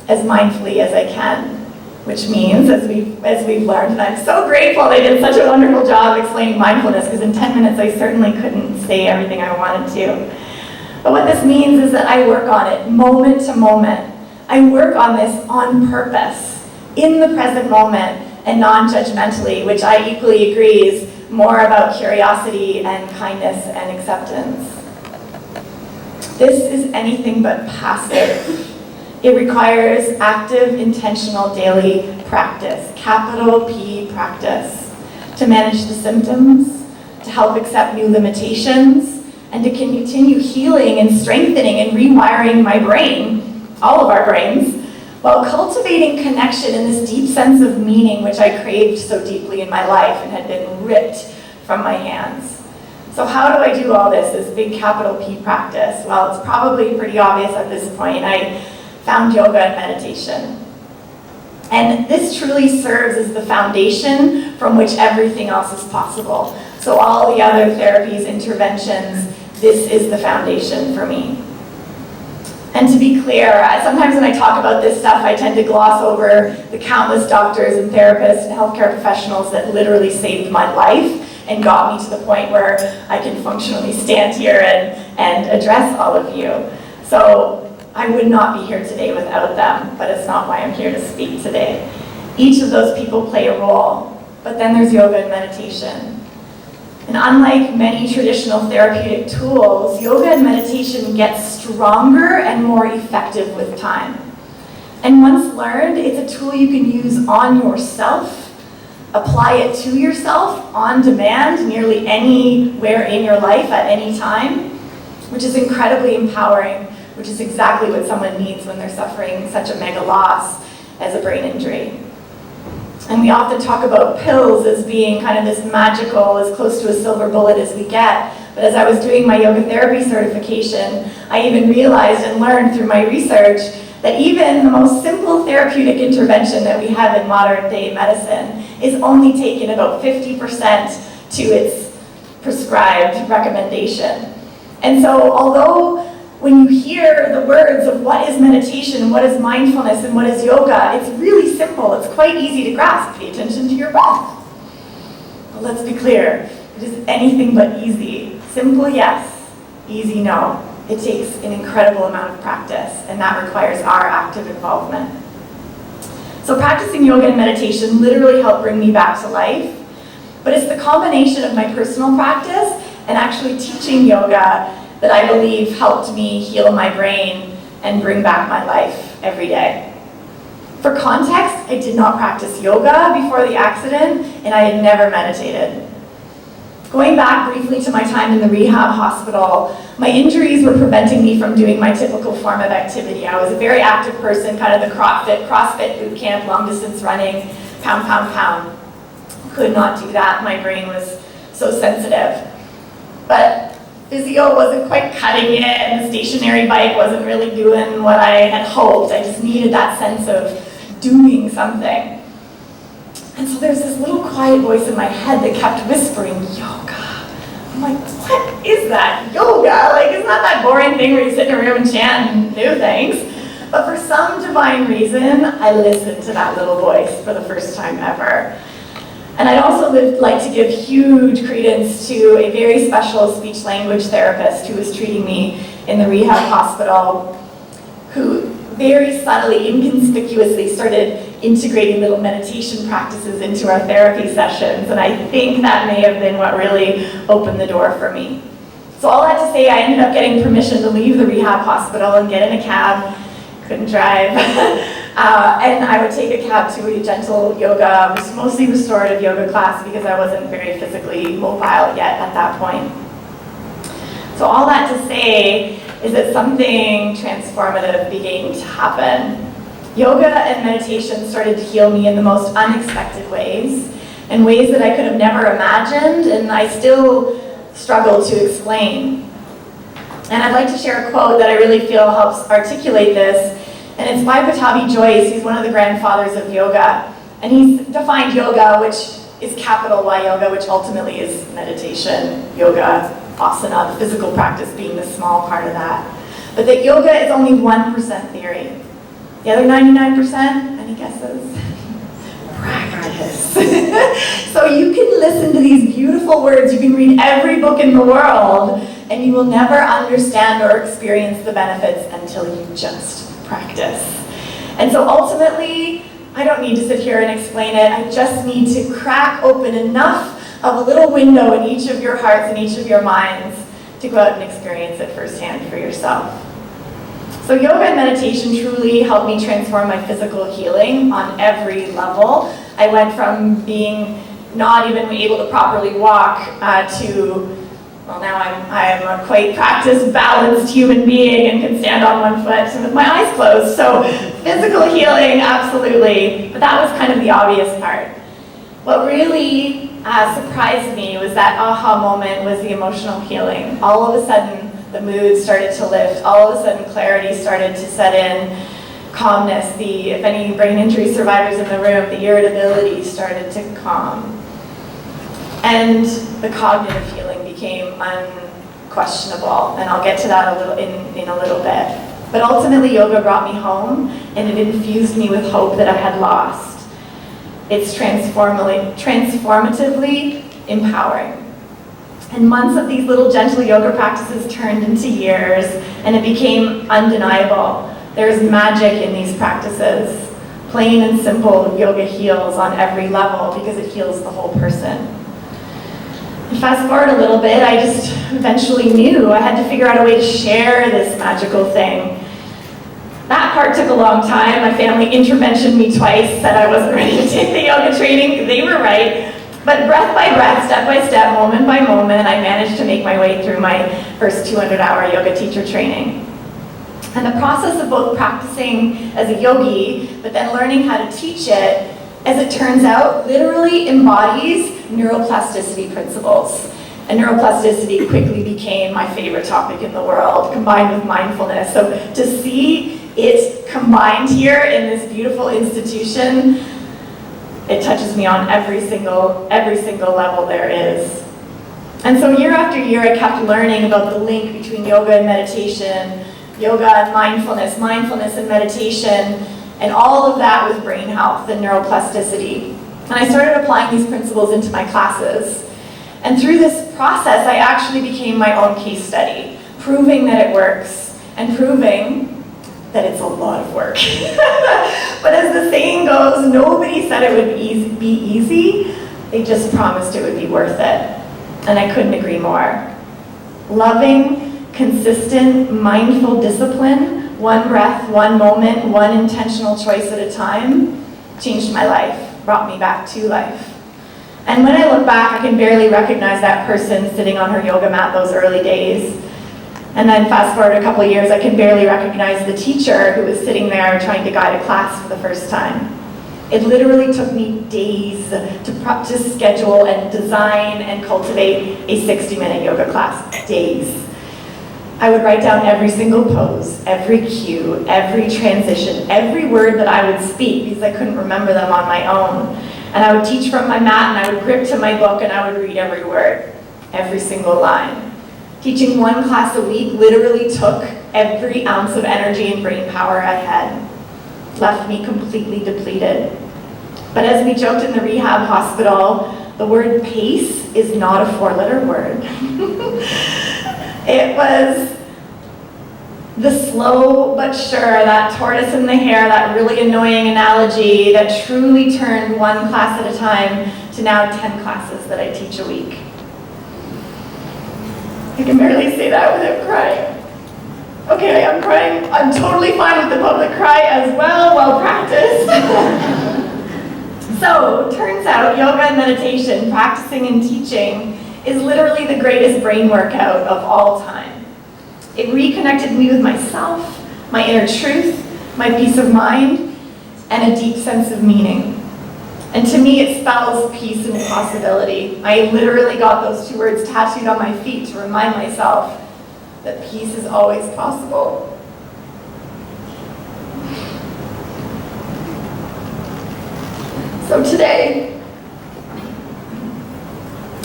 as mindfully as I can. Which means, as we've learned, and I'm so grateful they did such a wonderful job explaining mindfulness, because in 10 minutes I certainly couldn't say everything I wanted to. But what this means is that I work on it moment to moment. I work on this on purpose, in the present moment, and non-judgmentally, which I equally agree is more about curiosity and kindness and acceptance. This is anything but passive. It requires active, intentional daily practice, capital P practice, to manage the symptoms, to help accept new limitations, and to continue healing and strengthening and rewiring my brain, all of our brains, while cultivating connection in this deep sense of meaning which I craved so deeply in my life and had been ripped from my hands. So how do I do all this big capital P practice? Well, it's probably pretty obvious at this point. I found yoga and meditation. And this truly serves as the foundation from which everything else is possible. So all the other therapies, interventions, this is the foundation for me. And to be clear, sometimes when I talk about this stuff, I tend to gloss over the countless doctors and therapists and healthcare professionals that literally saved my life and got me to the point where I can functionally stand here and address all of you. So I would not be here today without them, but it's not why I'm here to speak today. Each of those people play a role, but then there's yoga and meditation. And unlike many traditional therapeutic tools, yoga and meditation get stronger and more effective with time. And once learned, it's a tool you can use on yourself, apply it to yourself on demand, nearly anywhere in your life at any time, which is incredibly empowering, which is exactly what someone needs when they're suffering such a mega loss as a brain injury. And we often talk about pills as being kind of this magical, as close to a silver bullet as we get. But as I was doing my yoga therapy certification, I even realized and learned through my research that even the most simple therapeutic intervention that we have in modern day medicine is only taken about 50% to its prescribed recommendation. And so although when you hear the words of what is meditation, and what is mindfulness, and what is yoga, it's really simple. It's quite easy to grasp. Pay attention to your breath. But let's be clear, it is anything but easy. Simple, yes. Easy, no. It takes an incredible amount of practice, and that requires our active involvement. So practicing yoga and meditation literally helped bring me back to life, but it's the combination of my personal practice and actually teaching yoga that I believe helped me heal my brain and bring back my life every day. For context, I did not practice yoga before the accident, and I had never meditated. Going back briefly to my time in the rehab hospital, my injuries were preventing me from doing my typical form of activity. I was a very active person, kind of the CrossFit boot camp, long distance running, pound, pound, pound. Could not do that. My brain was so sensitive. But physio wasn't quite cutting it, and the stationary bike wasn't really doing what I had hoped. I just needed that sense of doing something. And so there's this little quiet voice in my head that kept whispering, yoga. I'm like, what is that? Yoga? Like, isn't that that boring thing where you sit in a room and chant and do things? But for some divine reason, I listened to that little voice for the first time ever. And I'd also like to give huge credence to a very special speech language therapist who was treating me in the rehab hospital, who very subtly, inconspicuously started integrating little meditation practices into our therapy sessions, and I think that may have been what really opened the door for me. So all that to say, I ended up getting permission to leave the rehab hospital and get in a cab, couldn't drive, and I would take a cab to a gentle yoga, mostly restorative yoga class because I wasn't very physically mobile yet at that point. So all that to say is that something transformative began to happen. Yoga and meditation started to heal me in the most unexpected ways, in ways that I could have never imagined, and I still struggle to explain. And I'd like to share a quote that I really feel helps articulate this, and it's by Pattabhi Jois. He's one of the grandfathers of yoga, and he's defined yoga, which is capital Y yoga, which ultimately is meditation, yoga, asana, the physical practice being the small part of that. But that yoga is only 1% theory. The other 99%, any guesses? Practice. So you can listen to these beautiful words, you can read every book in the world, and you will never understand or experience the benefits until you just practice. And so ultimately, I don't need to sit here and explain it, I just need to crack open enough of a little window in each of your hearts and each of your minds to go out and experience it firsthand for yourself. So yoga and meditation truly helped me transform my physical healing on every level. I went from being not even able to properly walk to, well, now I'm a quite practiced, balanced human being and can stand on one foot with my eyes closed. So physical healing, absolutely, but that was kind of the obvious part. What really surprised me was that aha moment was the emotional healing. All of a sudden, the mood started to lift. All of a sudden, clarity started to set in. Calmness, if any brain injury survivors in the room, the irritability started to calm. And the cognitive healing became unquestionable. And I'll get to that in a little bit. But ultimately, yoga brought me home, and it infused me with hope that I had lost. It's transformatively empowering. And months of these little gentle yoga practices turned into years, and it became undeniable. There's magic in these practices. Plain and simple, yoga heals on every level because it heals the whole person. And fast forward a little bit, I just eventually knew I had to figure out a way to share this magical thing. That part took a long time. My family interventioned me twice, said I wasn't ready to take the yoga training. They were right. But breath by breath, step by step, moment by moment, I managed to make my way through my first 200-hour yoga teacher training. And the process of both practicing as a yogi, but then learning how to teach it, as it turns out, literally embodies neuroplasticity principles. And neuroplasticity quickly became my favorite topic in the world, combined with mindfulness. So to see it combined here in this beautiful institution, it touches me on every single level there is. And so year after year, I kept learning about the link between yoga and meditation, yoga and mindfulness, mindfulness and meditation, and all of that with brain health and neuroplasticity. And I started applying these principles into my classes. And through this process, I actually became my own case study, proving that it works, and proving that it's a lot of work. But as the saying goes, nobody said it would be easy. They just promised it would be worth it. And I couldn't agree more. Loving, consistent, mindful discipline, one breath, one moment, one intentional choice at a time, changed my life, brought me back to life. And when I look back, I can barely recognize that person sitting on her yoga mat those early days. And then fast forward a couple of years, I can barely recognize the teacher who was sitting there trying to guide a class for the first time. It literally took me days to schedule and design and cultivate a 60-minute yoga class, days. I would write down every single pose, every cue, every transition, every word that I would speak because I couldn't remember them on my own. And I would teach from my mat and I would grip to my book and I would read every word, every single line. Teaching one class a week literally took every ounce of energy and brain power I had. Left me completely depleted. But as we joked in the rehab hospital, the word pace is not a 4-letter word. It was the slow but sure, that tortoise in the hare, that really annoying analogy that truly turned one class at a time to now 10 classes that I teach a week. I can barely say that without crying. Okay, I am crying. I'm totally fine with the public cry as well practiced. So, turns out yoga and meditation, practicing and teaching, is literally the greatest brain workout of all time. It reconnected me with myself, my inner truth, my peace of mind, and a deep sense of meaning. And to me, it spells peace and possibility. I literally got those 2 words tattooed on my feet to remind myself that peace is always possible. So today,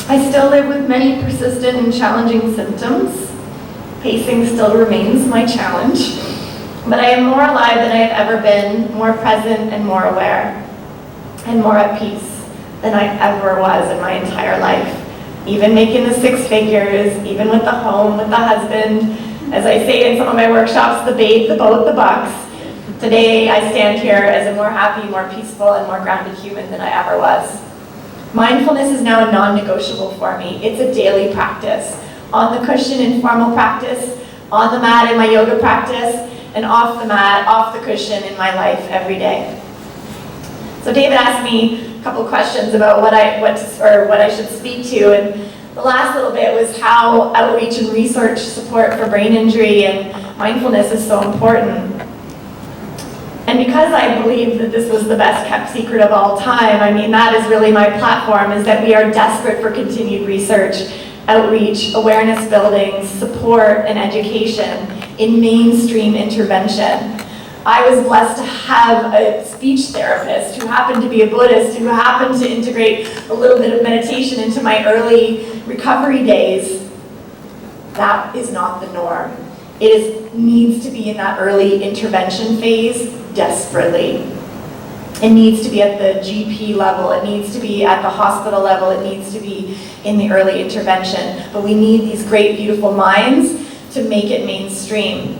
I still live with many persistent and challenging symptoms. Pacing still remains my challenge, but I am more alive than I have ever been, more present and more aware, and more at peace than I ever was in my entire life. Even making the 6 figures, even with the home, with the husband, as I say in some of my workshops, the babe, the boat, the bucks. Today, I stand here as a more happy, more peaceful, and more grounded human than I ever was. Mindfulness is now a non-negotiable for me. It's a daily practice. On the cushion in formal practice, on the mat in my yoga practice, and off the mat, off the cushion in my life every day. So David asked me a couple questions about what I should speak to, and the last little bit was how outreach and research support for brain injury and mindfulness is so important. And because I believe that this was the best kept secret of all time, I mean, that is really my platform, is that we are desperate for continued research, outreach, awareness building, support, and education in mainstream intervention. I was blessed to have a speech therapist who happened to be a Buddhist, who happened to integrate a little bit of meditation into my early recovery days. That is not the norm. It needs to be in that early intervention phase desperately. It needs to be at the GP level, it needs to be at the hospital level, it needs to be in the early intervention. But we need these great, beautiful minds to make it mainstream.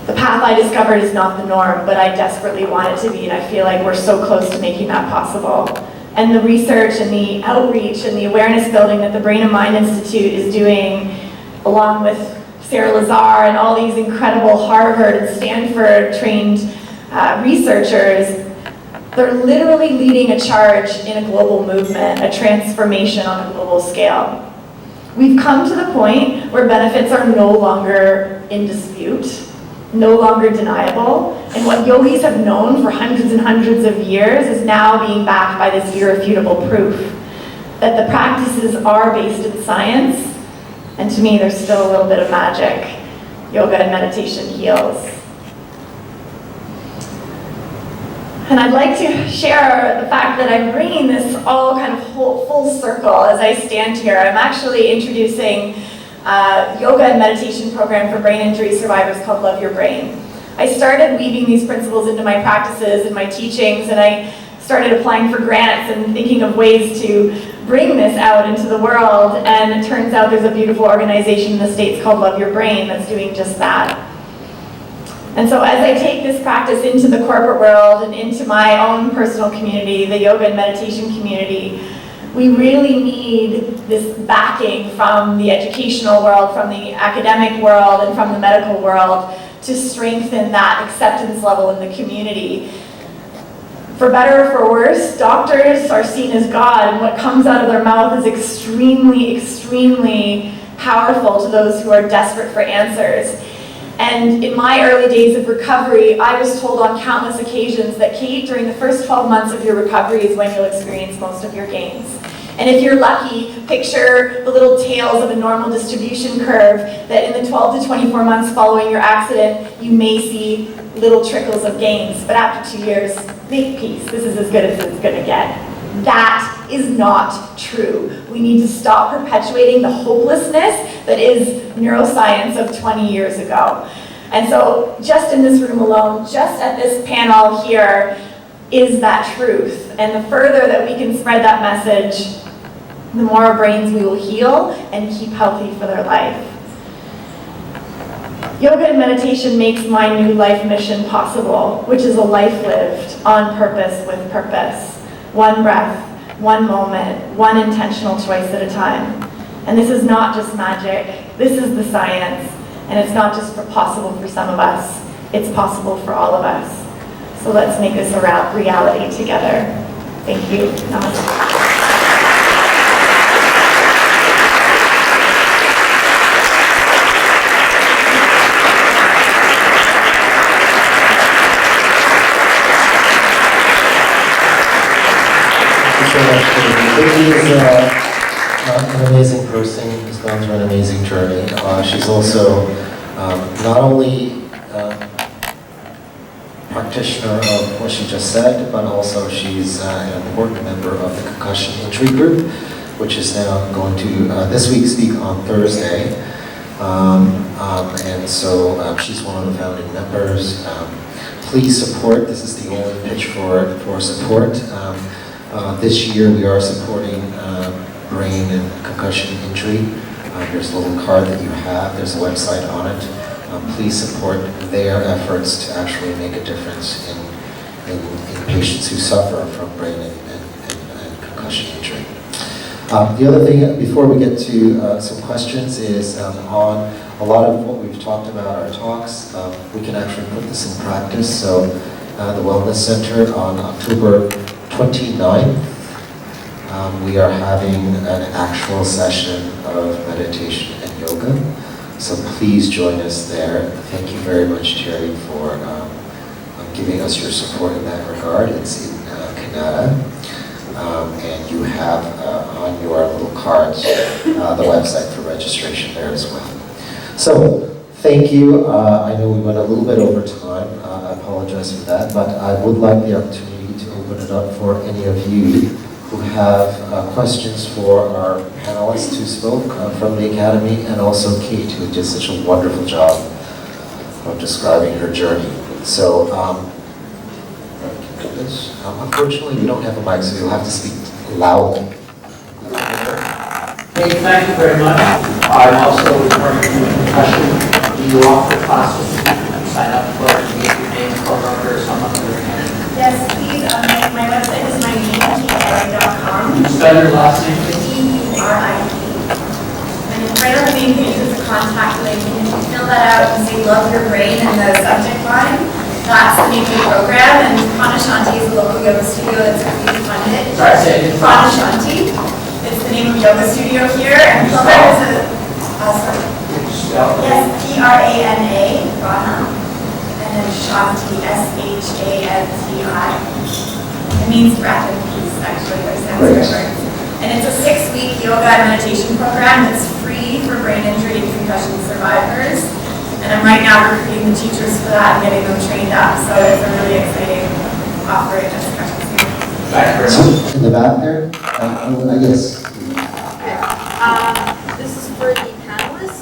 The path I discovered is not the norm, but I desperately want it to be, and I feel like we're so close to making that possible. And the research and the outreach and the awareness building that the Brain and Mind Institute is doing, along with Sarah Lazar and all these incredible Harvard and Stanford trained researchers, they're literally leading a charge in a global movement, a transformation on a global scale. We've come to the point where benefits are no longer in dispute, no longer deniable, and what yogis have known for hundreds and hundreds of years is now being backed by this irrefutable proof that the practices are based in science. And to me, there's still a little bit of magic. Yoga and meditation heals. And I'd like to share the fact that I'm bringing this all kind of full circle as I stand here. I'm actually introducing a yoga and meditation program for brain injury survivors called Love Your Brain. I started weaving these principles into my practices and my teachings, and I started applying for grants and thinking of ways to bring this out into the world, and it turns out there's a beautiful organization in the States called Love Your Brain that's doing just that. And so as I take this practice into the corporate world and into my own personal community, the yoga and meditation community, we really need this backing from the educational world, from the academic world, and from the medical world to strengthen that acceptance level in the community. For better or for worse, doctors are seen as God, and what comes out of their mouth is extremely, extremely powerful to those who are desperate for answers. And in my early days of recovery, I was told on countless occasions that, Kate, during the first 12 months of your recovery is when you'll experience most of your gains. And if you're lucky, picture the little tails of a normal distribution curve that in the 12 to 24 months following your accident, you may see little trickles of gains. But after 2 years, make peace. This is as good as it's going to get. That is not true. We need to stop perpetuating the hopelessness that is neuroscience of 20 years ago. And so just in this room alone, just at this panel here, is that truth. And the further that we can spread that message, the more our brains we will heal and keep healthy for their life. Yoga and meditation makes my new life mission possible, which is a life lived on purpose with purpose. One breath, one moment, one intentional choice at a time. And this is not just magic, this is the science. And it's not just possible for some of us, it's possible for all of us. So let's make this a reality together. Thank you. Namaste. Vicky is an amazing person who's gone through an amazing journey. She's also not only practitioner of what she just said, but also she's an important member of the concussion injury group, which is now going to this week speak on Thursday. And so she's one of the founding members. Please support. This is the only pitch for support. This year we are supporting brain and concussion injury. There's a little card that you have. There's a website on it. Please support their efforts to actually make a difference in patients who suffer from brain and concussion injury. The other thing, before we get to some questions, is on a lot of what we've talked about, our talks, we can actually put this in practice. So the Wellness Center on October 29th, we are having an actual session of meditation and yoga. So please join us there. Thank you very much, Terry, for giving us your support in that regard. It's in Canada. And you have on your little cards the website for registration there as well. So thank you. I know we went a little bit over time. I apologize for that, but I would like the opportunity to open it up for any of you who have questions for our panelists who spoke from the Academy, and also Kate, who did such a wonderful job of describing her journey. So, unfortunately, we don't have a mic, so you'll have to speak loudly. Hey, thank you very much. I'm also working with concussion. Do you offer classes? Sign up for it, get your name called over or something? Yes, please. My website is myname.com. Spell your last name, please. E-U-R-I-T. And right on the main page is a contact link. And if you fill that out and say "Love Your Brain" in the subject line, that's the name of the program. And Pranashanti is a local yoga studio that's completely funded. Sorry, say it again. Pranashanti. It's the name of yoga studio here. And program is a yes, Prana, Prana, and then Shanti, S-H-A-N-T-I. It means breath and peace, actually, by Sanskrit words. And it's a 6-week yoga and meditation program that's free for brain injury and concussion survivors. And I'm right now recruiting the teachers for that and getting them trained up. So it's a really exciting offering as a concussion survivor. In the back there, I guess. This is for the panelists.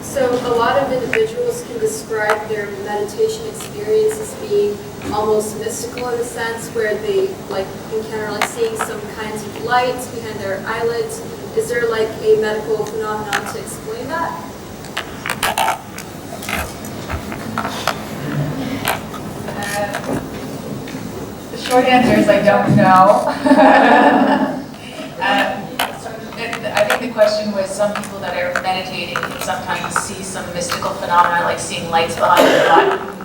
So a lot of individuals can describe their meditation experience as being almost mystical in a sense, where they encounter seeing some kinds of lights behind their eyelids. Is there a medical phenomenon to explain that? short answer is I don't know. I think the question was some people that are meditating can sometimes see some mystical phenomena like seeing lights behind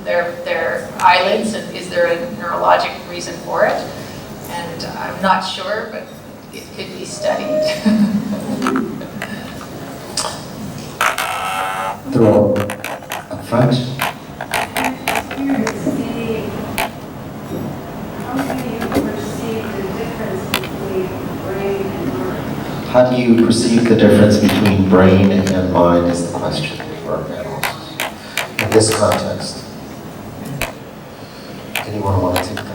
their eyelids, and is there a neurologic reason for it? And I'm not sure, but it could be studied. Throw up front. How do you perceive the difference between brain and mind is the question for our panelists in this context. Anyone want to take that?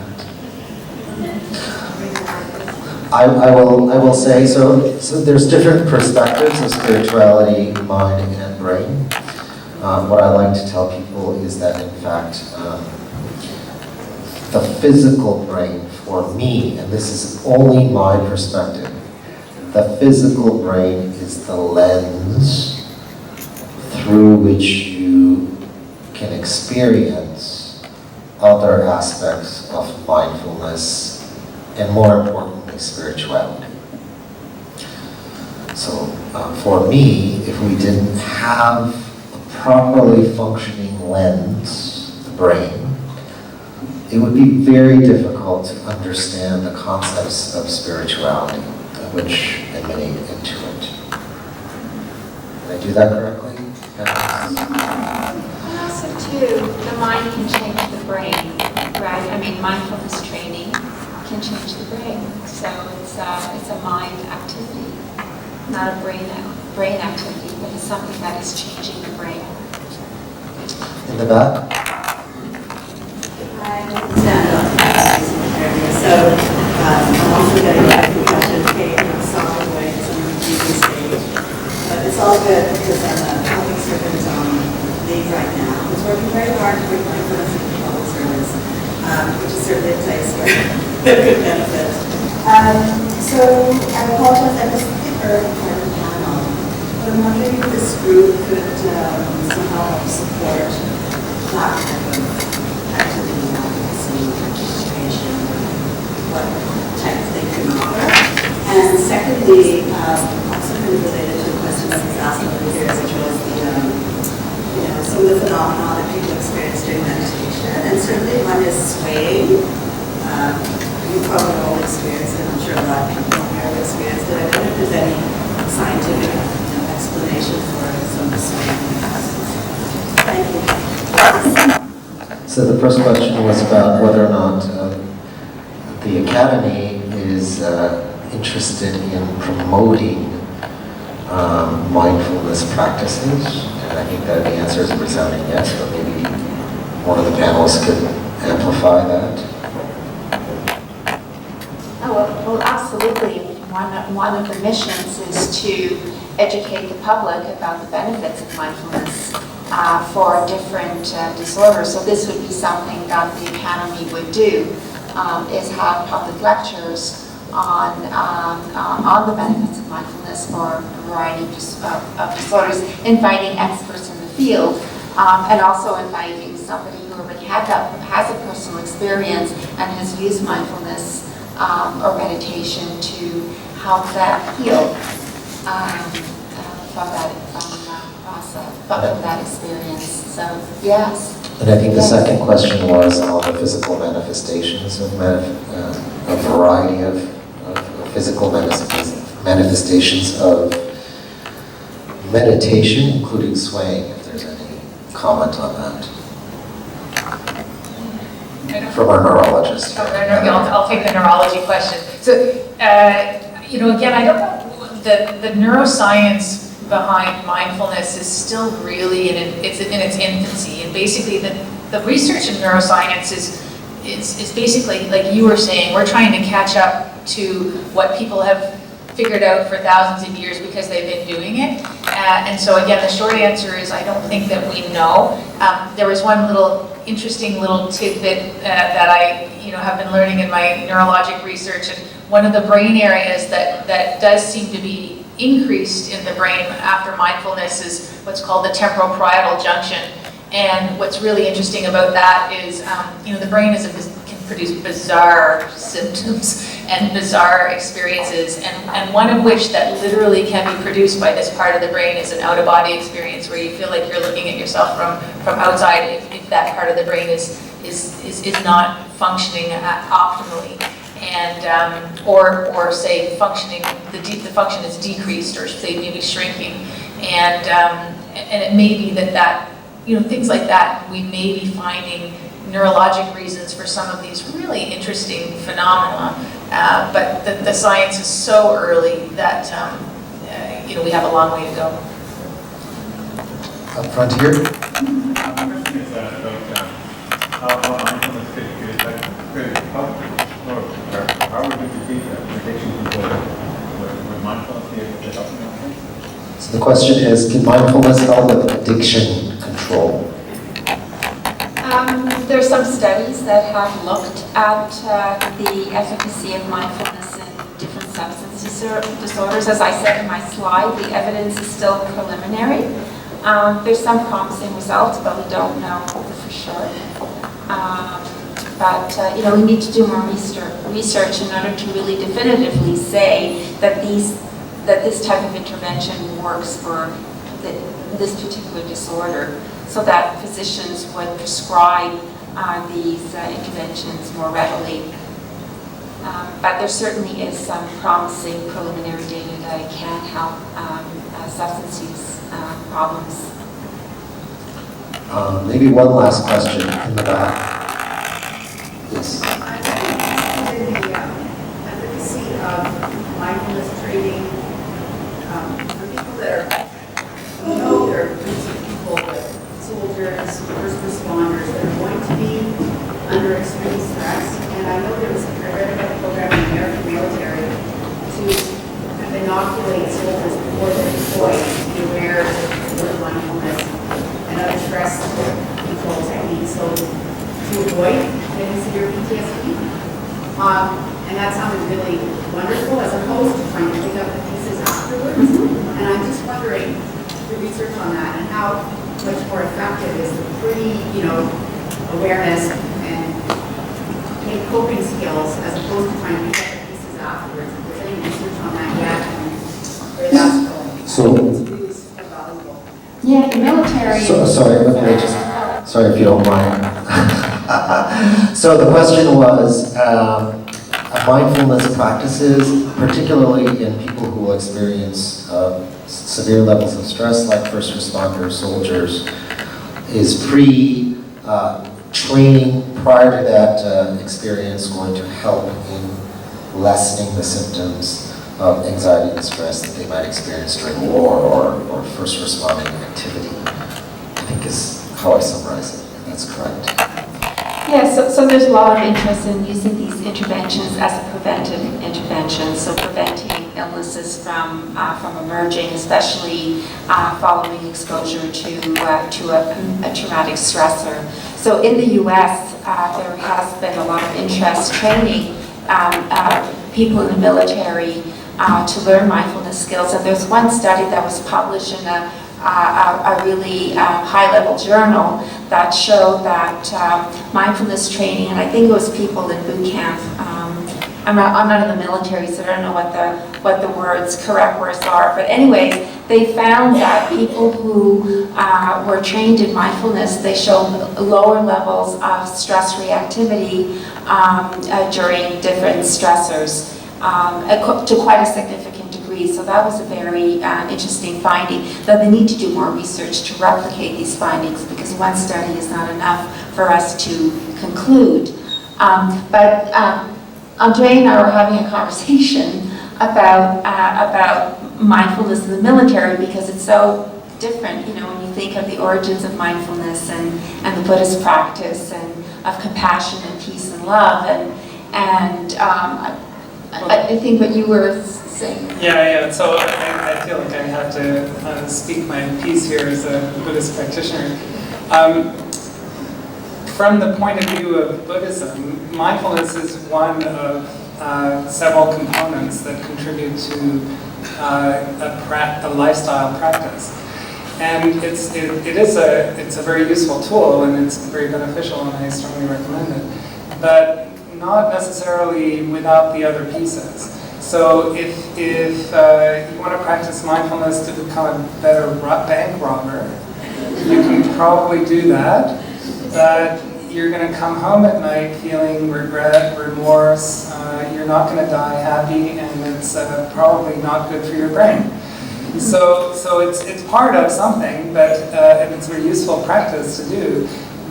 I will say, so there's different perspectives of spirituality, mind, and brain. What I like to tell people is that, in fact, the physical brain for me, and this is only my perspective, the physical brain is the lens through which you can experience other aspects of mindfulness and, more importantly, spirituality. So for me, if we didn't have a properly functioning lens, the brain, it would be very difficult to understand the concepts of spirituality, which emanate into it. Did I do that correctly? And also too, the mind can change the brain, right? I mean, mindfulness training can change the brain. So it's a mind activity, not a brain activity, but it's something that is changing the brain. In the back? So I'm also getting a concussion pain in a solid way, so I'm using stage. But it's all good because I'm a public servant on leave right now. I was working very hard to bring my friends into public service, which is certainly a place where there could benefit. So I apologize, I missed the early part of the panel, but I'm wondering if this group could somehow help support that type of activity, advocacy, participation, what types they can offer. And secondly, also kind of related to the question that was asked over here, which was the, some of the phenomena that people experience during meditation. And certainly one is swaying. You probably all experienced it. I'm sure a lot of people here have experienced it. I don't know if there's any scientific explanation for some of the swaying processes. Thank you. So the first question was about whether or not the Academy is interested in promoting mindfulness practices, and I think that the answer is a resounding yes, but maybe one of the panelists could amplify that. Oh, well, absolutely. One of the missions is to educate the public about the benefits of mindfulness for different disorders. So this would be something that the Academy would do, is have public lectures on the benefits of mindfulness for a variety of disorders, inviting experts in the field, and also inviting somebody who already has a personal experience and has used mindfulness or meditation to help that heal from that process, from that experience. So, yes. And I think the second question was on the physical manifestations of a variety of physical manifestations of meditation, including swaying, if there's any comment on that. From our neurologist. I'll take the neurology question. So, again, I don't know, the neuroscience behind mindfulness is still really in its infancy. And basically, the research in neuroscience is basically, like you were saying, we're trying to catch up to what people have figured out for thousands of years because they've been doing it. And so again, the short answer is I don't think that we know. There was one interesting little tidbit that I have been learning in my neurologic research, and one of the brain areas that does seem to be increased in the brain after mindfulness is what's called the temporal-parietal junction. And what's really interesting about that is, the brain can produce bizarre symptoms and bizarre experiences, and one of which that literally can be produced by this part of the brain is an out-of-body experience where you feel like you're looking at yourself from outside if that part of the brain is not functioning optimally, and or say functioning, the function is decreased or say maybe shrinking, and it may be that things like that, we may be finding neurologic reasons for some of these really interesting phenomena, but the science is so early that we have a long way to go. Up front here. The question is about how mindfulness could how would we defeat addiction control? Would mindfulness be able to help in? So the question is, can mindfulness help with addiction control? There's some studies that have looked at the efficacy of mindfulness in different substance disorders. As I said in my slide, the evidence is still preliminary. There's some promising results, but we don't know for sure. But we need to do more research in order to really definitively say that this type of intervention works for this particular disorder, so that physicians would prescribe these interventions more readily. But there certainly is some promising preliminary data that it can help substance use problems. Maybe one last question in the back. Yes. I'm interested in the efficacy of mindfulness training for people that are groups of people, like soldiers, first responders, that are going to be under extreme stress. And I know I read about a program in the American military to inoculate soldiers before they're deployed to be aware of mindfulness and other stress control techniques, so to avoid getting severe PTSD. And that sounded really wonderful, as opposed to trying to pick up the pieces afterwards. And I'm just wondering, the research on that and how much more effective is the awareness and coping skills, as opposed to trying to pick up the pieces afterwards. If there's any research on that yet, and where that's going. So, It's really super valuable. Yeah, the military. Sorry if you don't mind. So the question was, mindfulness practices, particularly in people who experience severe levels of stress, like first responders, soldiers, is training prior to that experience going to help in lessening the symptoms of anxiety and stress that they might experience during war or first responding activity, I think is how I summarize it. That's correct. Yeah, so there's a lot of interest in using these interventions as a preventive intervention, so preventing illnesses from emerging, especially following exposure to a traumatic stressor. So in the U.S., there has been a lot of interest training people in the military to learn mindfulness skills. And there's one study that was published in a really high-level journal that showed that mindfulness training, and I think it was people in boot camp. I'm not in the military, so I don't know what the correct words are. But anyways, they found that people who were trained in mindfulness, they showed lower levels of stress reactivity during different stressors to quite a significant degree. So that was a very interesting finding, that they need to do more research to replicate these findings, because one study is not enough for us to conclude. But Andre and I were having a conversation about mindfulness in the military, because it's so different, when you think of the origins of mindfulness and the Buddhist practice and of compassion and peace and love, and I think what you were saying. Yeah. So I feel like I have to speak my piece here as a Buddhist practitioner. From the point of view of Buddhism, mindfulness is one of several components that contribute to a lifestyle practice. And it's a very useful tool, and it's very beneficial, and I strongly recommend it. But not necessarily without the other pieces. So if you want to practice mindfulness to become a better bank robber, you can probably do that, but you're going to come home at night feeling regret, remorse, you're not going to die happy, and it's probably not good for your brain. So it's part of something, but and it's a useful practice to do,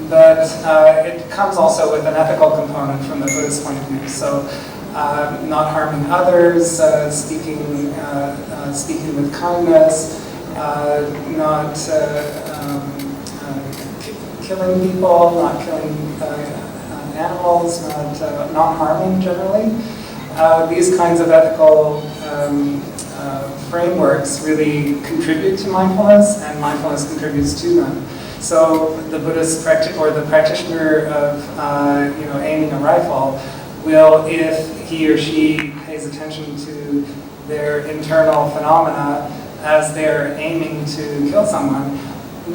but it comes also with an ethical component from the Buddhist point of view. So not harming others, speaking with kindness, not killing people, not killing animals, not harming generally. These kinds of ethical frameworks really contribute to mindfulness, and mindfulness contributes to them. So the Buddhist practitioner of aiming a rifle will, if he or she pays attention to their internal phenomena as they're aiming to kill someone,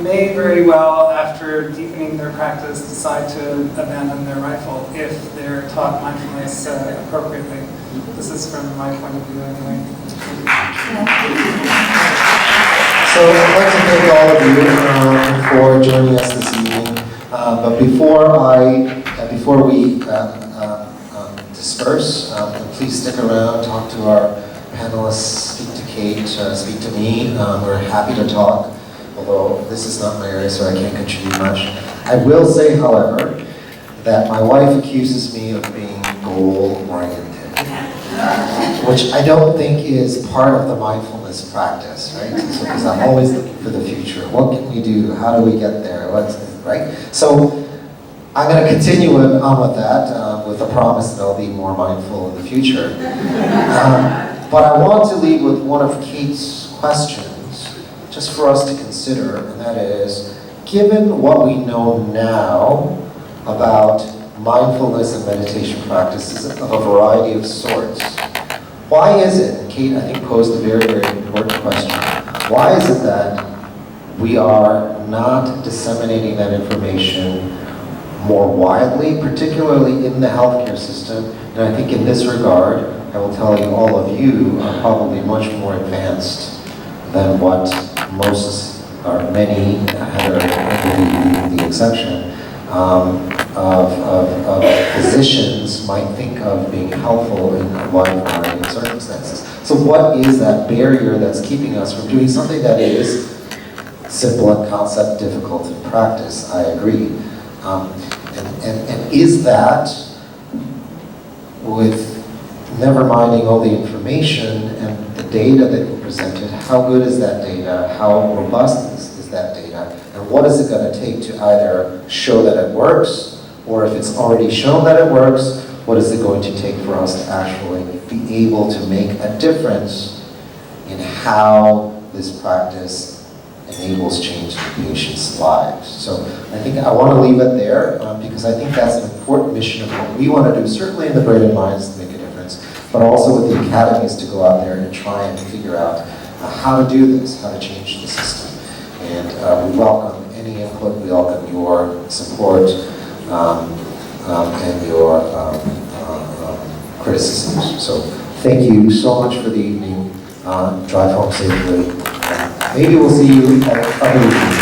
may very well, after deepening their practice, decide to abandon their rifle if they're taught mindfulness appropriately. This is from my point of view anyway. So I'd like to thank all of you for joining us this evening. But before we disperse, please stick around, talk to our panelists, speak to Kate, speak to me. We're happy to talk, although this is not my area, so I can't contribute much. I will say, however, that my wife accuses me of being goal-oriented, which I don't think is part of the mindfulness practice, right? Because I'm always looking for the future. What can we do? How do we get there? Right? So I'm going to continue on with that, with the promise that I'll be more mindful in the future. But I want to leave with one of Kate's questions, just for us to consider, and that is, given what we know now about mindfulness and meditation practices of a variety of sorts, why is it, and Kate I think posed a very, very important question, why is it that we are not disseminating that information more widely, particularly in the healthcare system? And I think in this regard, I will tell you, all of you are probably much more advanced than what most, or many, Heather, the exception, of physicians might think of being helpful in a wide variety of circumstances. So what is that barrier that's keeping us from doing something that is simple in concept, difficult in practice? I agree. And is that, with never minding all the information and the data that you presented, how good is that data? How robust is that data? And what is it going to take to either show that it works, or if it's already shown that it works, what is it going to take for us to actually be able to make a difference in how this practice enables change in patients' lives? So I think I want to leave it there, because I think that's an important mission of what we want to do, certainly in the Brain and Minds, to make a difference, but also with the academies to go out there and try and figure out how to do this, how to change the system. And we welcome any input, we welcome your support and your criticisms. So thank you so much for the evening. Drive home safely. Maybe we'll see you at other evenings.